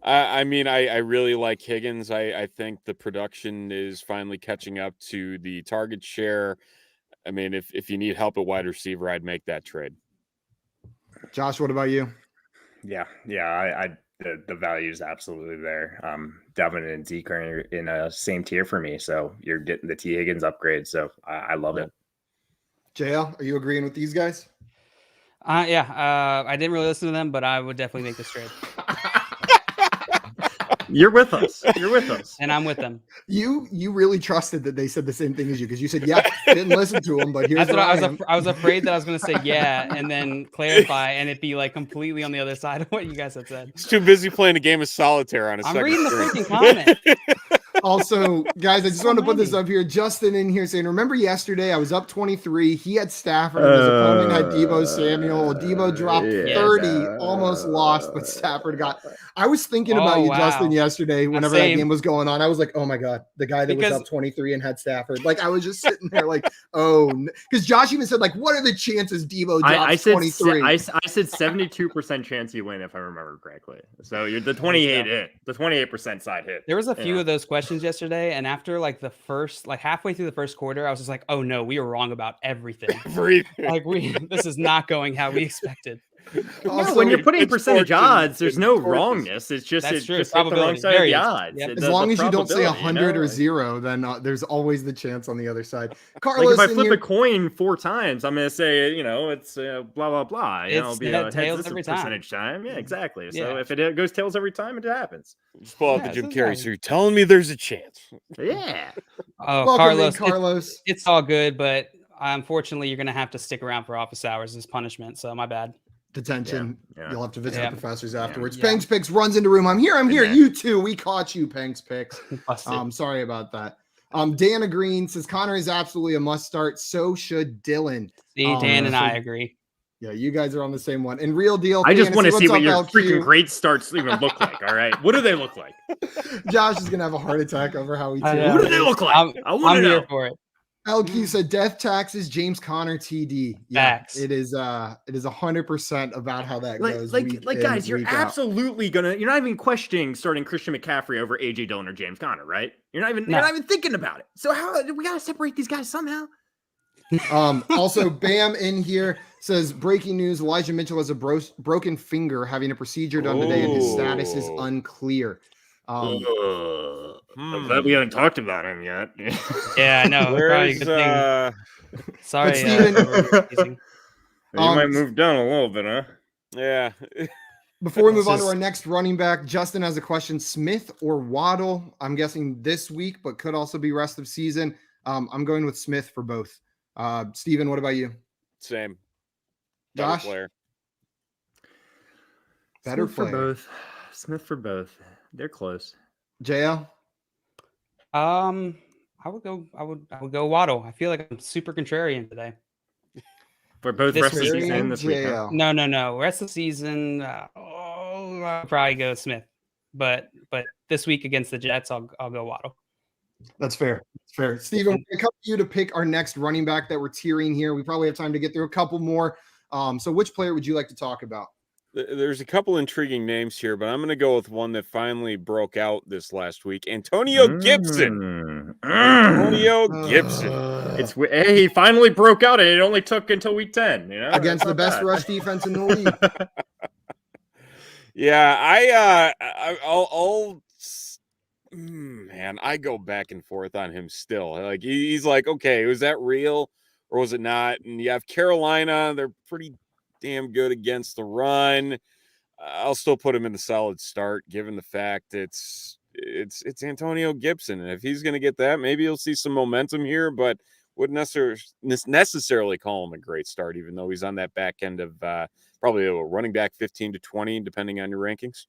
I mean, I really like Higgins. I think the production is finally catching up to the target share. I mean, if you need help at wide receiver, I'd make that trade. Josh, what about you? Yeah. The value is absolutely there. Dalvin and Zeke are in a same tier for me, so you're getting the T. Higgins upgrade. So I love it. JL, are you agreeing with these guys? Yeah. I didn't really listen to them, but I would definitely make this trade. You're with us. You're with us. And I'm with them. You really trusted that they said the same thing as you because you said, yeah, didn't listen to them, but here's That's what I was. am. I was afraid that I was going to say yeah, and then clarify, and it be like completely on the other side of what you guys had said. He's too busy playing a game of solitaire on his I'm second reading the screen. freaking comment. Also, guys, I just want to put this many. up here. Justin in here saying, remember yesterday I was up 23. He had Stafford and his opponent had Debo Samuel. Debo dropped 30, almost lost, but Stafford got. I was thinking about you, Justin, yesterday whenever that Same. game was going on. I was like, oh my God, the guy that was up 23 and had Stafford. Like, I was just sitting there like, oh, because Josh even said, like, what are the chances Debo drops 23? I said 72% chance you win if I remember correctly. So you're the 28 hit. The 28% side hit. There was a few of those questions yesterday, and after like the first, like halfway through the first quarter, I was just like, oh no, we were wrong about everything. Like this is not going how we expected. Also, when you're putting it's percentage fortune. odds, there's It's no fortune. wrongness. It's just That's it's true. just hit the wrong Probability. side of the Variance. odds. Yep. It- as the long as you don't say probability, 100 or like- 0, then there's always the chance on the other side. Like Carlos, if I in flip here- a coin 4 times, I'm gonna say, it's blah blah blah. It'll It's be heads, tails this every time. percentage time. Yeah, exactly. So Yeah. if it goes tails every time, it happens. Just pull out Yeah, the Jim it's Carrey. fine. So you're telling me there's a chance? Yeah. Oh, welcome in, Carlos, Carlos. it's all good, but unfortunately, you're gonna have to stick around for office hours as punishment. So my bad. Detention. Yeah. You'll have to visit Yeah. the professors afterwards. Yeah. Pangs Picks runs into room. I'm here. Yeah. You too. We caught you, Pangs Picks. Busted. Sorry about that. Dana Green says Connor is absolutely a must start. So should Dillon. See, Dan and so- I agree. Yeah, you guys are on the same one. And Real Deal I just want to Fantasy, see what's what up, your LQ? freaking great starts even look like. All right, what do they look like? Josh is gonna have a heart attack over how he I tiers. know. What do they look like? I want I'm to here know. for it. LQ said death taxes, James Conner TD. Yeah, Facts. it is 100% about how that goes. Like week in, guys, you're week out. absolutely you're not even questioning starting Christian McCaffrey over AJ Dillon or James Conner, right? You're not even thinking about it. So how we gotta separate these guys somehow? Also, Bam in here says breaking news: Elijah Mitchell has a broken finger, having a procedure done today, and his status is unclear. I'm glad we haven't talked about him yet. Yeah, I know. Probably a good thing. Sorry, Steven, you might move down a little bit, huh? Yeah. Before we move on to our next running back, Justin has a question: Smith or Waddle? I'm guessing this week, but could also be rest of season. I'm going with Smith for both. Steven, what about you? Same. Josh? Better Smith player. for both. Smith for both. They're close. JL? I would go Waddle. I feel like I'm super contrarian today. For both This rest of the week. season this week. Huh? JL. No. Rest of the season, I'll probably go Smith. But this week against the Jets, I'll go Waddle. That's fair. That's fair. Steven, we're going to come to you to pick our next running back that we're tiering here. We probably have time to get through a couple more. So which player would you like to talk about? There's a couple intriguing names here, but I'm going to go with one that finally broke out this last week. Antonio Gibson. Antonio Gibson. He finally broke out, and it only took until week 10. You know, against the best rush defense in the league. Yeah, man, I go back and forth on him still. Like he's like, okay, was that real or was it not? And you have Carolina; they're pretty damn good against the run. I'll still put him in the solid start, given the fact it's Antonio Gibson, and if he's going to get that, maybe you'll see some momentum here, but wouldn't necessarily call him a great start, even though he's on that back end of probably a running back 15 to 20, depending on your rankings.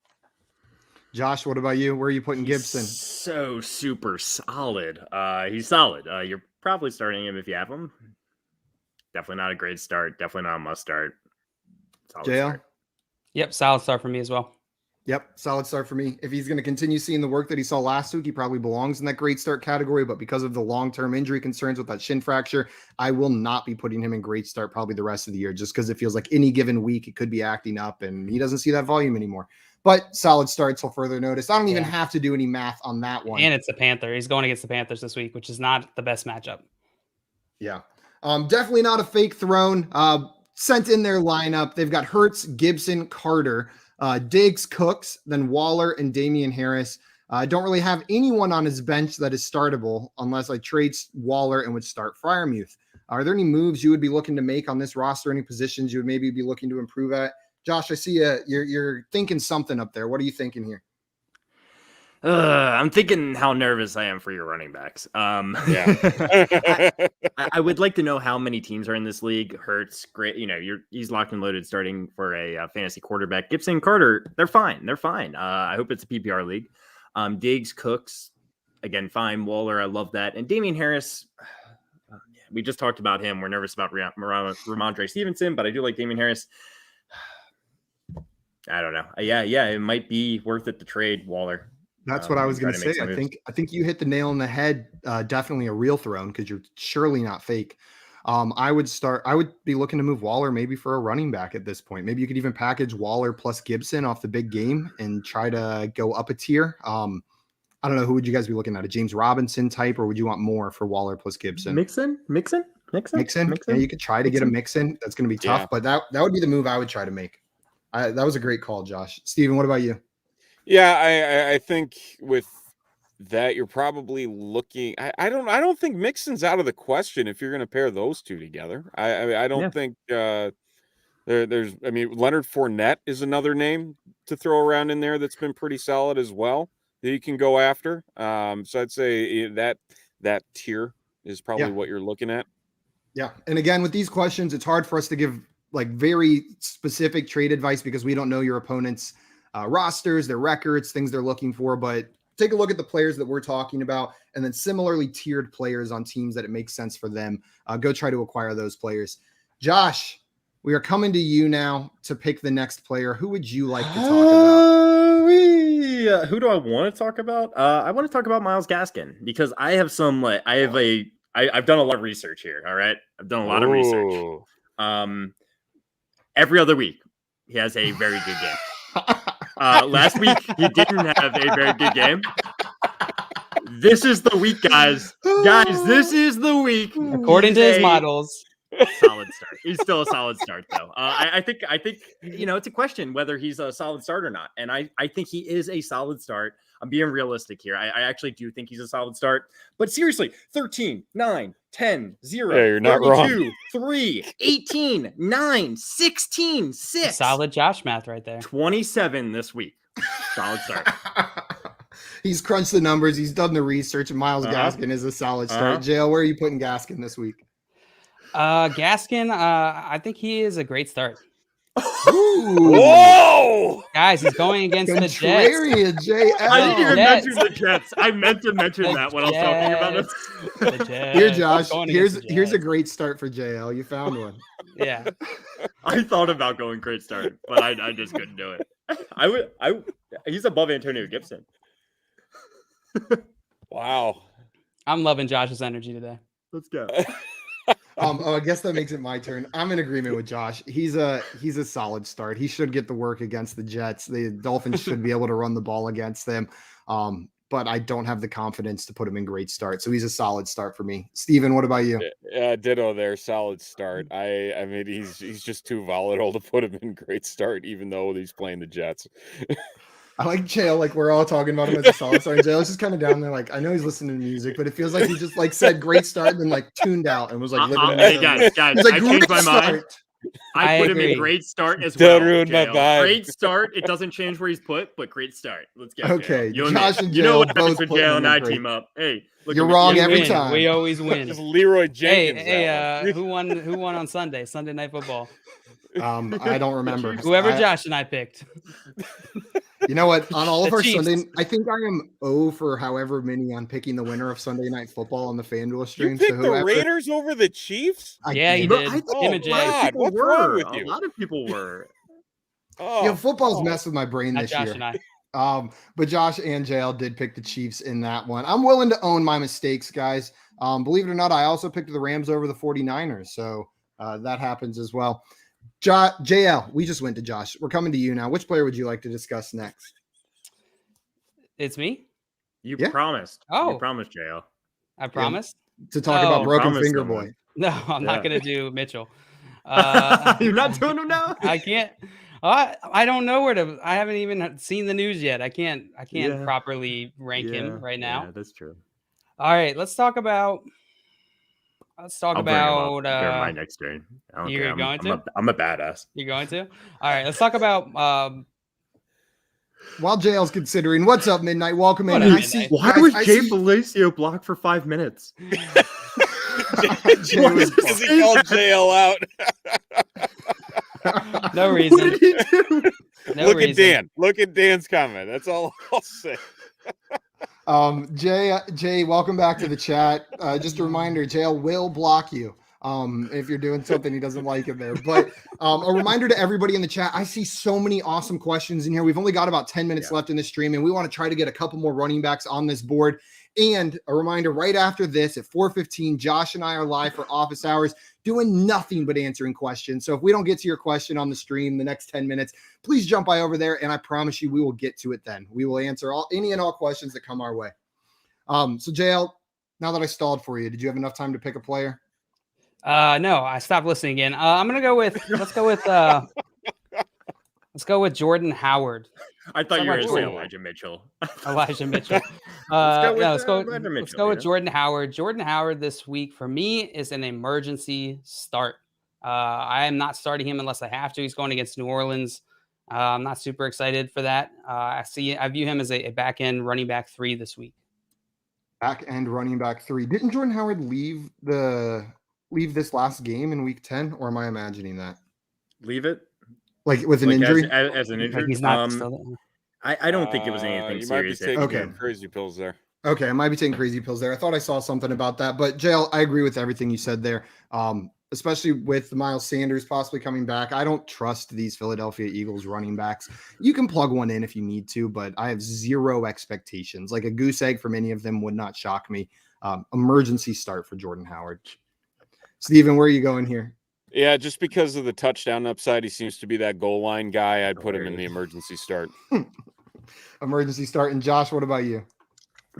Josh, what about you? Where are you putting Gibson? So super solid. He's solid. You're probably starting him if you have him. Definitely not a great start. Definitely not a must start. JL? Yep, solid start for me as well. Yep, solid start for me. If he's going to continue seeing the work that he saw last week, he probably belongs in that great start category. But because of the long-term injury concerns with that shin fracture, I will not be putting him in great start probably the rest of the year, just because it feels like any given week it could be acting up and he doesn't see that volume anymore. But solid start till further notice. I don't even have to do any math on that one. And it's the Panther. He's going against the Panthers this week, which is not the best matchup. Yeah. Definitely not a fake throne. Sent in their lineup. They've got Hurts, Gibson, Carter, Diggs, Cooks, then Waller and Damian Harris. I don't really have anyone on his bench that is startable unless I trade Waller and would start Freiermuth. Are there any moves you would be looking to make on this roster? Any positions you would maybe be looking to improve at? Josh, I see you're thinking something up there. What are you thinking here? I'm thinking how nervous I am for your running backs. Yeah. I would like to know how many teams are in this league. Hurts, great. You know, he's locked and loaded starting for a fantasy quarterback. Gibson, Carter, they're fine. They're fine. I hope it's a PPR league. Diggs, Cooks, again, fine. Waller, I love that. And Damian Harris, we just talked about him. We're nervous about Ramondre Stevenson, but I do like Damian Harris. I don't know. Yeah, it might be worth it to trade Waller. That's what I was going to say. I think you hit the nail on the head. Definitely a real throne because you're surely not fake. I would be looking to move Waller maybe for a running back at this point. Maybe you could even package Waller plus Gibson off the big game and try to go up a tier. I don't know. Who would you guys be looking at? A James Robinson type, or would you want more for Waller plus Gibson? Mixon. Yeah, you could try to get a Mixon. That's going to be tough, but that would be the move I would try to make. That was a great call, Josh. Steven, what about you? Yeah, I think with that you're probably looking. I don't think Mixon's out of the question if you're going to pair those two together. I don't think there's. I mean, Leonard Fournette is another name to throw around in there that's been pretty solid as well that you can go after. So I'd say that tier is probably what you're looking at. Yeah, and again with these questions, it's hard for us to give like very specific trade advice because we don't know your opponent's rosters, their records, things they're looking for, but take a look at the players that we're talking about and then similarly tiered players on teams that it makes sense for them. Go try to acquire those players. Josh, We are coming to you now to pick the next player. Who would you like to talk about? Who do I want to talk about? I want to talk about Myles Gaskin because I have some I've done a lot of research here. All right, I've done a lot of research. Every other week he has a very good game. Last week he didn't have a very good game. This is the week, guys. This is the week. According to his models. Solid start. He's still a solid start, though. I think it's a question whether he's a solid start or not. And I think he is a solid start. I'm being realistic here. I actually do think he's a solid start. But seriously, 13, 9, 10, 0, yeah, you're not 32, wrong. 3, 18, 9, 16, 6. Solid Josh math right there. 27 this week. Solid start. He's crunched the numbers. He's done the research. And Myles Gaskin is a solid start. JL, where are you putting Gaskin this week? Gaskin, I think he is a great start. Ooh. Whoa! Guys, he's going against the Jets. Contrarian, JL. I didn't even Jets. mention the Jets. I meant to mention that when I was talking about this. The Jets. Here, Josh. Going against the Here's a Jets. great start for JL. You found one. Yeah. I thought about going great start, but I just couldn't do it. He's above Antonio Gibson. Wow. I'm loving Josh's energy today. Let's go. I guess that makes it my turn. I'm in agreement with Josh. He's a solid start. He should get the work against the Jets. The Dolphins should be able to run the ball against them. But I don't have the confidence to put him in great start. So he's a solid start for me. Steven, what about you? Ditto there. Solid start. I mean, he's just too volatile to put him in great start, even though he's playing the Jets. I like JL, like we're all talking about him as a solid start. And JL's just kind of down there, like I know he's listening to music, but it feels like he just like said great start and then like tuned out and was like living. Hey guys, he's like, I changed my start. mind. I put agree. him in great start as Don't well. ruin my JL. vibe. Great start. It doesn't change where he's put, but great start. Let's go. Okay, JL. Josh and you know JL what happens both when putting JL him and in I great. team up. Hey, look You're at me. wrong We every win. time. We always win. Just Leroy Jenkins. Hey, who won on Sunday? Sunday Night Football. I don't remember. Whoever Josh and I picked. You know what? On all of The our Chiefs. Sunday, I think I am 0 for however many on picking the winner of Sunday Night Football on the FanDuel You stream. picked So the whoever, Raiders over the Chiefs? Yeah, he can't. did. Oh, Him and Jay. God, what's wrong with you? A lot of people were. Oh, Football's messed with my brain Not this Josh year. and I. But Josh and JL did pick the Chiefs in that one. I'm willing to own my mistakes, guys. Believe it or not, I also picked the Rams over the 49ers. So that happens as well. JL, we just went to Josh. We're coming to you now. Which player would you like to discuss next? It's me? You Yeah. promised. Oh. You promised, JL. I promise? To talk about Oh. Broken Promise Finger someone. Boy. No, I'm Yeah. not going to do Mitchell. You're not doing them now? I can't. I don't know where to. I haven't even seen the news yet. I can't Yeah. properly rank him right now. Yeah, that's true. All right, let's talk about. I'll bring him up during my next turn. I don't you're care. going to? I'm a badass. You're going to? All right, let's talk about. While JL's considering, what's up, Midnight? Welcome in. What And up, I see, Midnight? Why guys, was I Jay see- Palacio blocked for 5 minutes? Jay was because he called JL out. No What reason. did he do? No Look reason. at Dan. Look at Dan's comment. That's all I'll say. Jay, welcome back to the chat. Just a reminder, JL will block you if you're doing something he doesn't like in there. But a reminder to everybody in the chat, I see so many awesome questions in here. We've only got about 10 minutes left in the stream, and we want to try to get a couple more running backs on this board. And a reminder, right after this at 4:15, Josh and I are live for office hours doing nothing but answering questions. So if we don't get to your question on the stream the next 10 minutes, please jump by over there, and I promise you we will get to it then. We will answer any and all questions that come our way. So JL, now that I stalled for you, did you have enough time to pick a player? No, I stopped listening again. I'm gonna go with. Let's go with Jordan Howard. I thought you were going to say Jordan. Elijah Mitchell. Elijah Mitchell. Let's go with Let's Mitchell, go with yeah. Jordan Howard. Jordan Howard this week for me is an emergency start. I am not starting him unless I have to. He's going against New Orleans. I'm not super excited for that. I view him as a back end running back 3 this week. Back end running back 3. Didn't Jordan Howard leave this last game in week 10, or am I imagining that? Leave it? Like with an Like injury? as an Like injury? he's not still there. I don't think it was anything You might be serious. taking Okay. some crazy pills there. Okay, I might be taking crazy pills there. I thought I saw something about that, but JL, I agree with everything you said there. especially with Miles Sanders possibly coming back. I don't trust these Philadelphia Eagles running backs. You can plug one in if you need to, but I have zero expectations. Like a goose egg from any of them would not shock me. Emergency start for Jordan Howard. Steven, where are you going here? Yeah, just because of the touchdown upside, he seems to be that goal line guy. I'd put him in the emergency start. Emergency start. And Josh, what about you?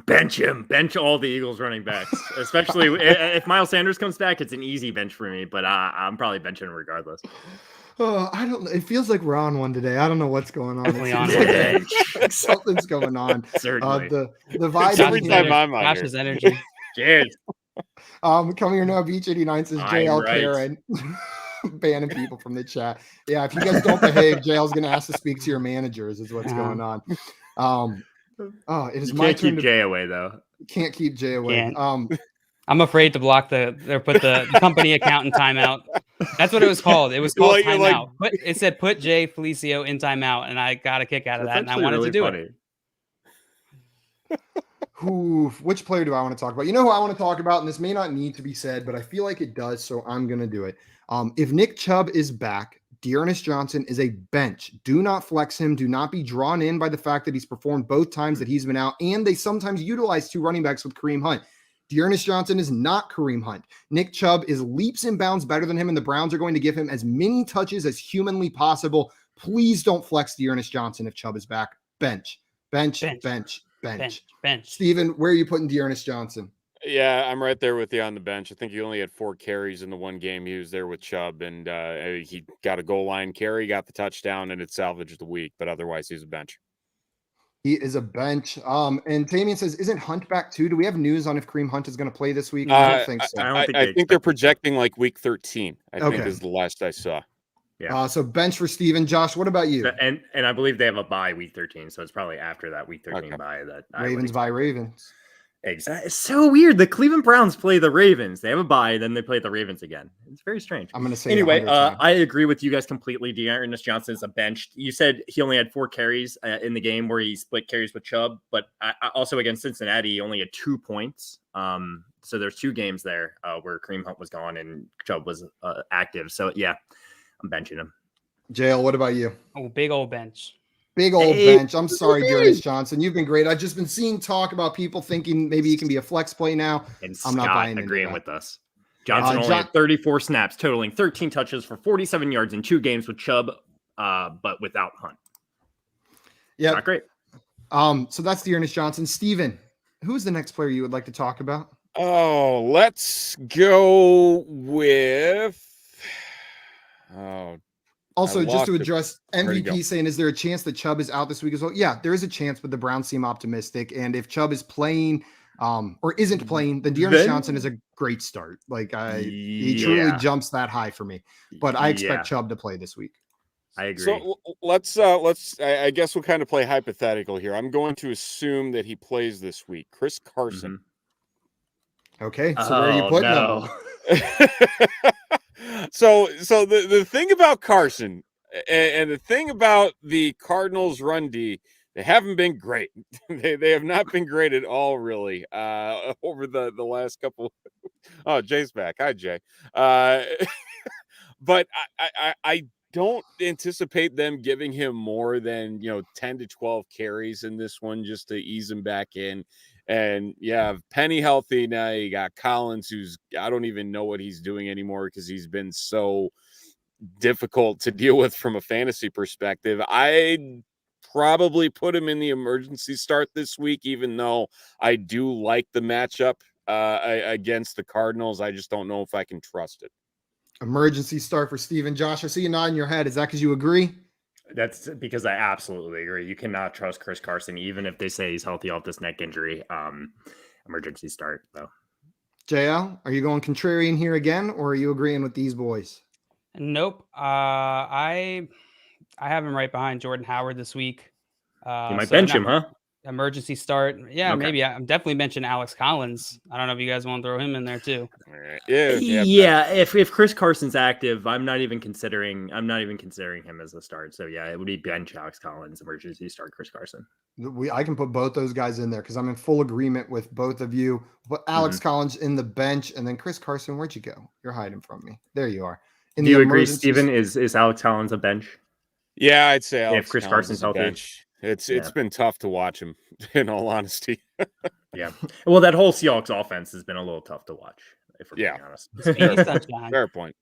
Bench him. Bench all the Eagles running backs. Especially if Miles Sanders comes back, it's an easy bench for me, but I'm probably benching him regardless. Oh, I don't know. It feels like we're on one today. I don't know what's going on. Definitely on like something's going on. Certainly. The vibe Every time I'm on Josh's here. energy. Cheers. Coming here now, Beach 89 says JL right. Karen. Banning people from the chat. Yeah, if you guys don't behave, JL's gonna ask to speak to your managers, is what's going on. It is You my can't turn keep to Jay away though. can't keep Jay away. Can't. I'm afraid to block or put the company account in timeout. That's what it was called. It was called timeout. It said put Jay Felicio in timeout, and I got a kick out of that, and I wanted to do it. Which player do I want to talk about? You know who I want to talk about, and this may not need to be said, but I feel like it does, so I'm going to do it. If Nick Chubb is back, Dearness Johnson is a bench. Do not flex him. Do not be drawn in by the fact that he's performed both times that he's been out, and they sometimes utilize two running backs with Kareem Hunt. Dearness Johnson is not Kareem Hunt. Nick Chubb is leaps and bounds better than him, and the Browns are going to give him as many touches as humanly possible. Please don't flex Dearness Johnson if Chubb is back. Bench. Steven, where are you putting Dearness Johnson? Yeah, I'm right there with you on the bench. I think he only had 4 carries in the one game he was there with Chubb, and he got a goal line carry, got the touchdown, and it salvaged the week. But otherwise, he's a bench. He is a bench. And Tamian says, isn't Hunt back too? Do we have news on if Kareem Hunt is going to play this week? I don't think so. I think they're projecting like week 13. I think is the last I saw. Yeah. So bench for Steven. Josh, what about you? And I believe they have a bye week 13, so it's probably after that week 13 bye that Ravens by Ravens. Exactly. It's so weird. The Cleveland Browns play the Ravens. They have a bye, then they play the Ravens again. It's very strange. I'm going to say anyway. I agree with you guys completely. Dearness Johnson is a bench. You said he only had 4 carries in the game where he split carries with Chubb, but I also against Cincinnati, he only had 2 points. So there's 2 games there where Kareem Hunt was gone and Chubb was active. So yeah, I'm benching him. JL, what about you? Oh, big old bench. Big old bench. I'm sorry, Dearness Johnson. You've been great. I've just been seeing talk about people thinking maybe he can be a flex play now. And I'm not buying agreeing with us. Johnson only had 34 snaps, totaling 13 touches for 47 yards in 2 games with Chubb, but without Hunt. Yeah, not great. So that's Dearness Johnson. Steven, who's the next player you would like to talk about? Oh, let's go with. Also, just to address MVP saying, is there a chance that Chubb is out this week as well? Yeah, there is a chance, but the Browns seem optimistic. And if Chubb is playing or isn't playing, then Dearness Johnson is a great start. Like he truly jumps that high for me. But I expect Chubb to play this week. I agree. So let's I guess we'll kind of play hypothetical here. I'm going to assume that he plays this week. Chris Carson. Mm-hmm. Okay, so where are you putting him? So the thing about Carson and the thing about the Cardinals run D, they haven't been great. They have not been great at all, really, over the last couple. Oh, Jay's back. Hi, Jay. But I don't anticipate them giving him more than 10 to 12 carries in this one just to ease him back in. And yeah, Penny healthy now. You got Collins, who's I don't even know what he's doing anymore because he's been so difficult to deal with from a fantasy perspective. I'd probably put him in the emergency start this week, even though I do like the matchup against the Cardinals. I just don't know if I can trust it. Emergency start for Steven. Josh, I see you nodding your head. Is that because you agree? That's because I absolutely agree. You cannot trust Chris Carson, even if they say he's healthy off this neck injury. Emergency start, though. JL, are you going contrarian here again, or are you agreeing with these boys? Nope. I have him right behind Jordan Howard this week. You might bench him, huh? emergency start. Yeah, Okay. maybe I'm definitely mentioning Alex Collins. I don't know if you guys want to throw him in there too. Yeah. If Chris Carson's active, I'm not even considering him as a start. So yeah, it would be bench Alex Collins, emergency start Chris Carson. I can put both those guys in there because I'm in full agreement with both of you. But Alex Collins in the bench, and then Chris Carson, where'd you go? You're hiding from me. There you are. Do you agree, Steven? Is Alex Collins a bench? Yeah, I'd say Alex if Chris Collins Carson's is a healthy. bench. It's been tough to watch him, in all honesty. Yeah. Well, that whole Seahawks offense has been a little tough to watch, if we're being honest. Fair point.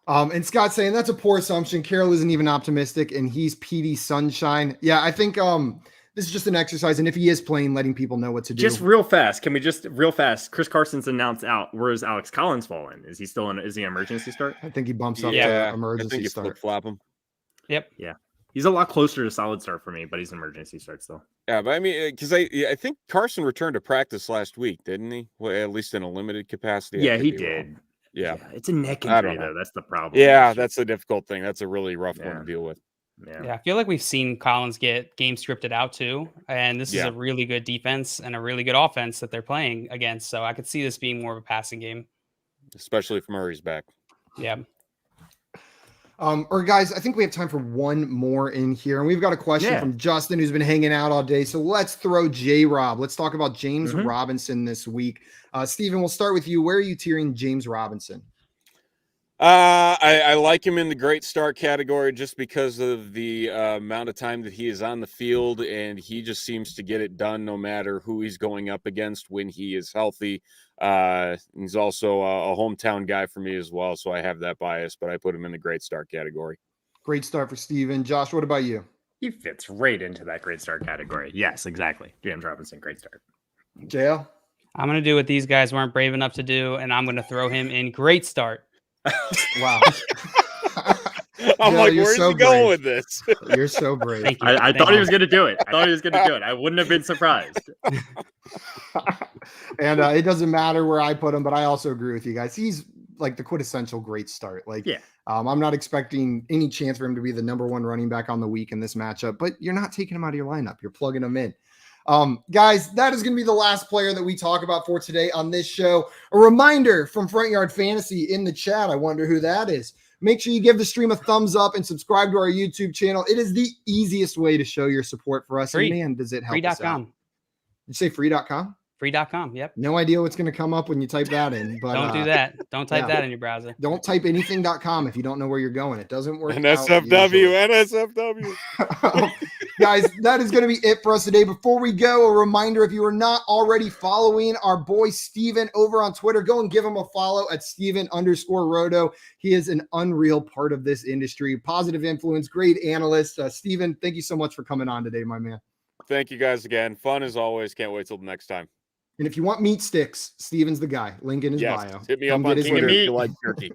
And Scott's saying that's a poor assumption. Carroll isn't even optimistic, and he's PD Sunshine. Yeah, I think this is just an exercise, and if he is playing, letting people know what to do. Just real fast, Chris Carson's announced out. Where is Alex Collins falling? Is he still in? Is he an emergency start? I think he bumps up to emergency I think you start. flip-flop him. Yep. Yeah. He's a lot closer to solid start for me, but he's an emergency start still. Yeah, but I mean, because I think Carson returned to practice last week, didn't he? Well, at least in a limited capacity. Yeah, he did. Yeah, it's a neck injury though. That's the problem. Yeah, that's the difficult thing. That's a really rough one to deal with. Yeah, I feel like we've seen Collins get game scripted out too, and this is a really good defense and a really good offense that they're playing against. So I could see this being more of a passing game, especially if Murray's back. Yeah. Or guys, I think we have time for one more in here, and we've got a question from Justin who's been hanging out all day. So let's throw J-Rob. Let's talk about James Robinson this week. Steven, we'll start with you. Where are you tiering James Robinson? I like him in the great start category just because of the amount of time that he is on the field, and he just seems to get it done no matter who he's going up against when he is healthy. He's also a hometown guy for me as well, so I have that bias, but I put him in the great start category. Great start for Steven. Josh, what about you? He fits right into that great start category. Yes, exactly. James Robinson, great start. JL? I'm going to do what these guys weren't brave enough to do, and I'm going to throw him in great start. Wow. I'm like, where's he going with this? You're so brave. I thought he was going to do it. I wouldn't have been surprised. And it doesn't matter where I put him, but I also agree with you guys. He's like the quintessential great start. Like, I'm not expecting any chance for him to be the number one running back on the week in this matchup, but you're not taking him out of your lineup. You're plugging him in. Guys, that is going to be the last player that we talk about for today on this show. A reminder from Front Yard Fantasy in the chat. I wonder who that is. Make sure you give the stream a thumbs up and subscribe to our YouTube channel. It is the easiest way to show your support for us. Free. And man, does it help us out. Free.com. You say free.com? Free.com, yep. No idea what's going to come up when you type that in. But don't do that. Don't type that in your browser. Don't type anything.com if you don't know where you're going. It doesn't work. NSFW. Guys, that is going to be it for us today. Before we go, a reminder, if you are not already following our boy Steven over on Twitter, go and give him a follow at Steven_Roto. He is an unreal part of this industry. Positive influence, great analyst. Steven, thank you so much for coming on today, my man. Thank you guys again. Fun as always. Can't wait till the next time. And if you want meat sticks, Steven's the guy. Link in his bio. Hit me up on Twitter if you like turkey.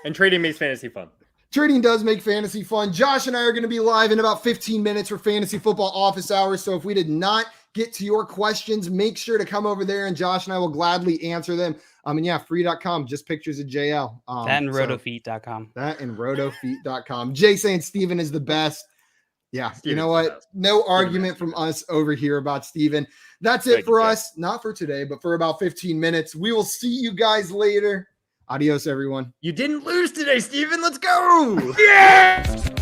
And trading makes fantasy fun. Trading does make fantasy fun. Josh and I are going to be live in about 15 minutes for Fantasy Football Office Hours. So if we did not get to your questions, make sure to come over there and Josh and I will gladly answer them. And yeah, free.com, just pictures of JL. That and rotofeet.com. That and rotofeet.com. Jay saying Steven is the best. Yeah, Steven's you know what? No argument from us over here about Steven. That's it for us. Not for today, but for about 15 minutes. We will see you guys later. Adios, everyone. You didn't lose today, Steven. Let's go. Yeah!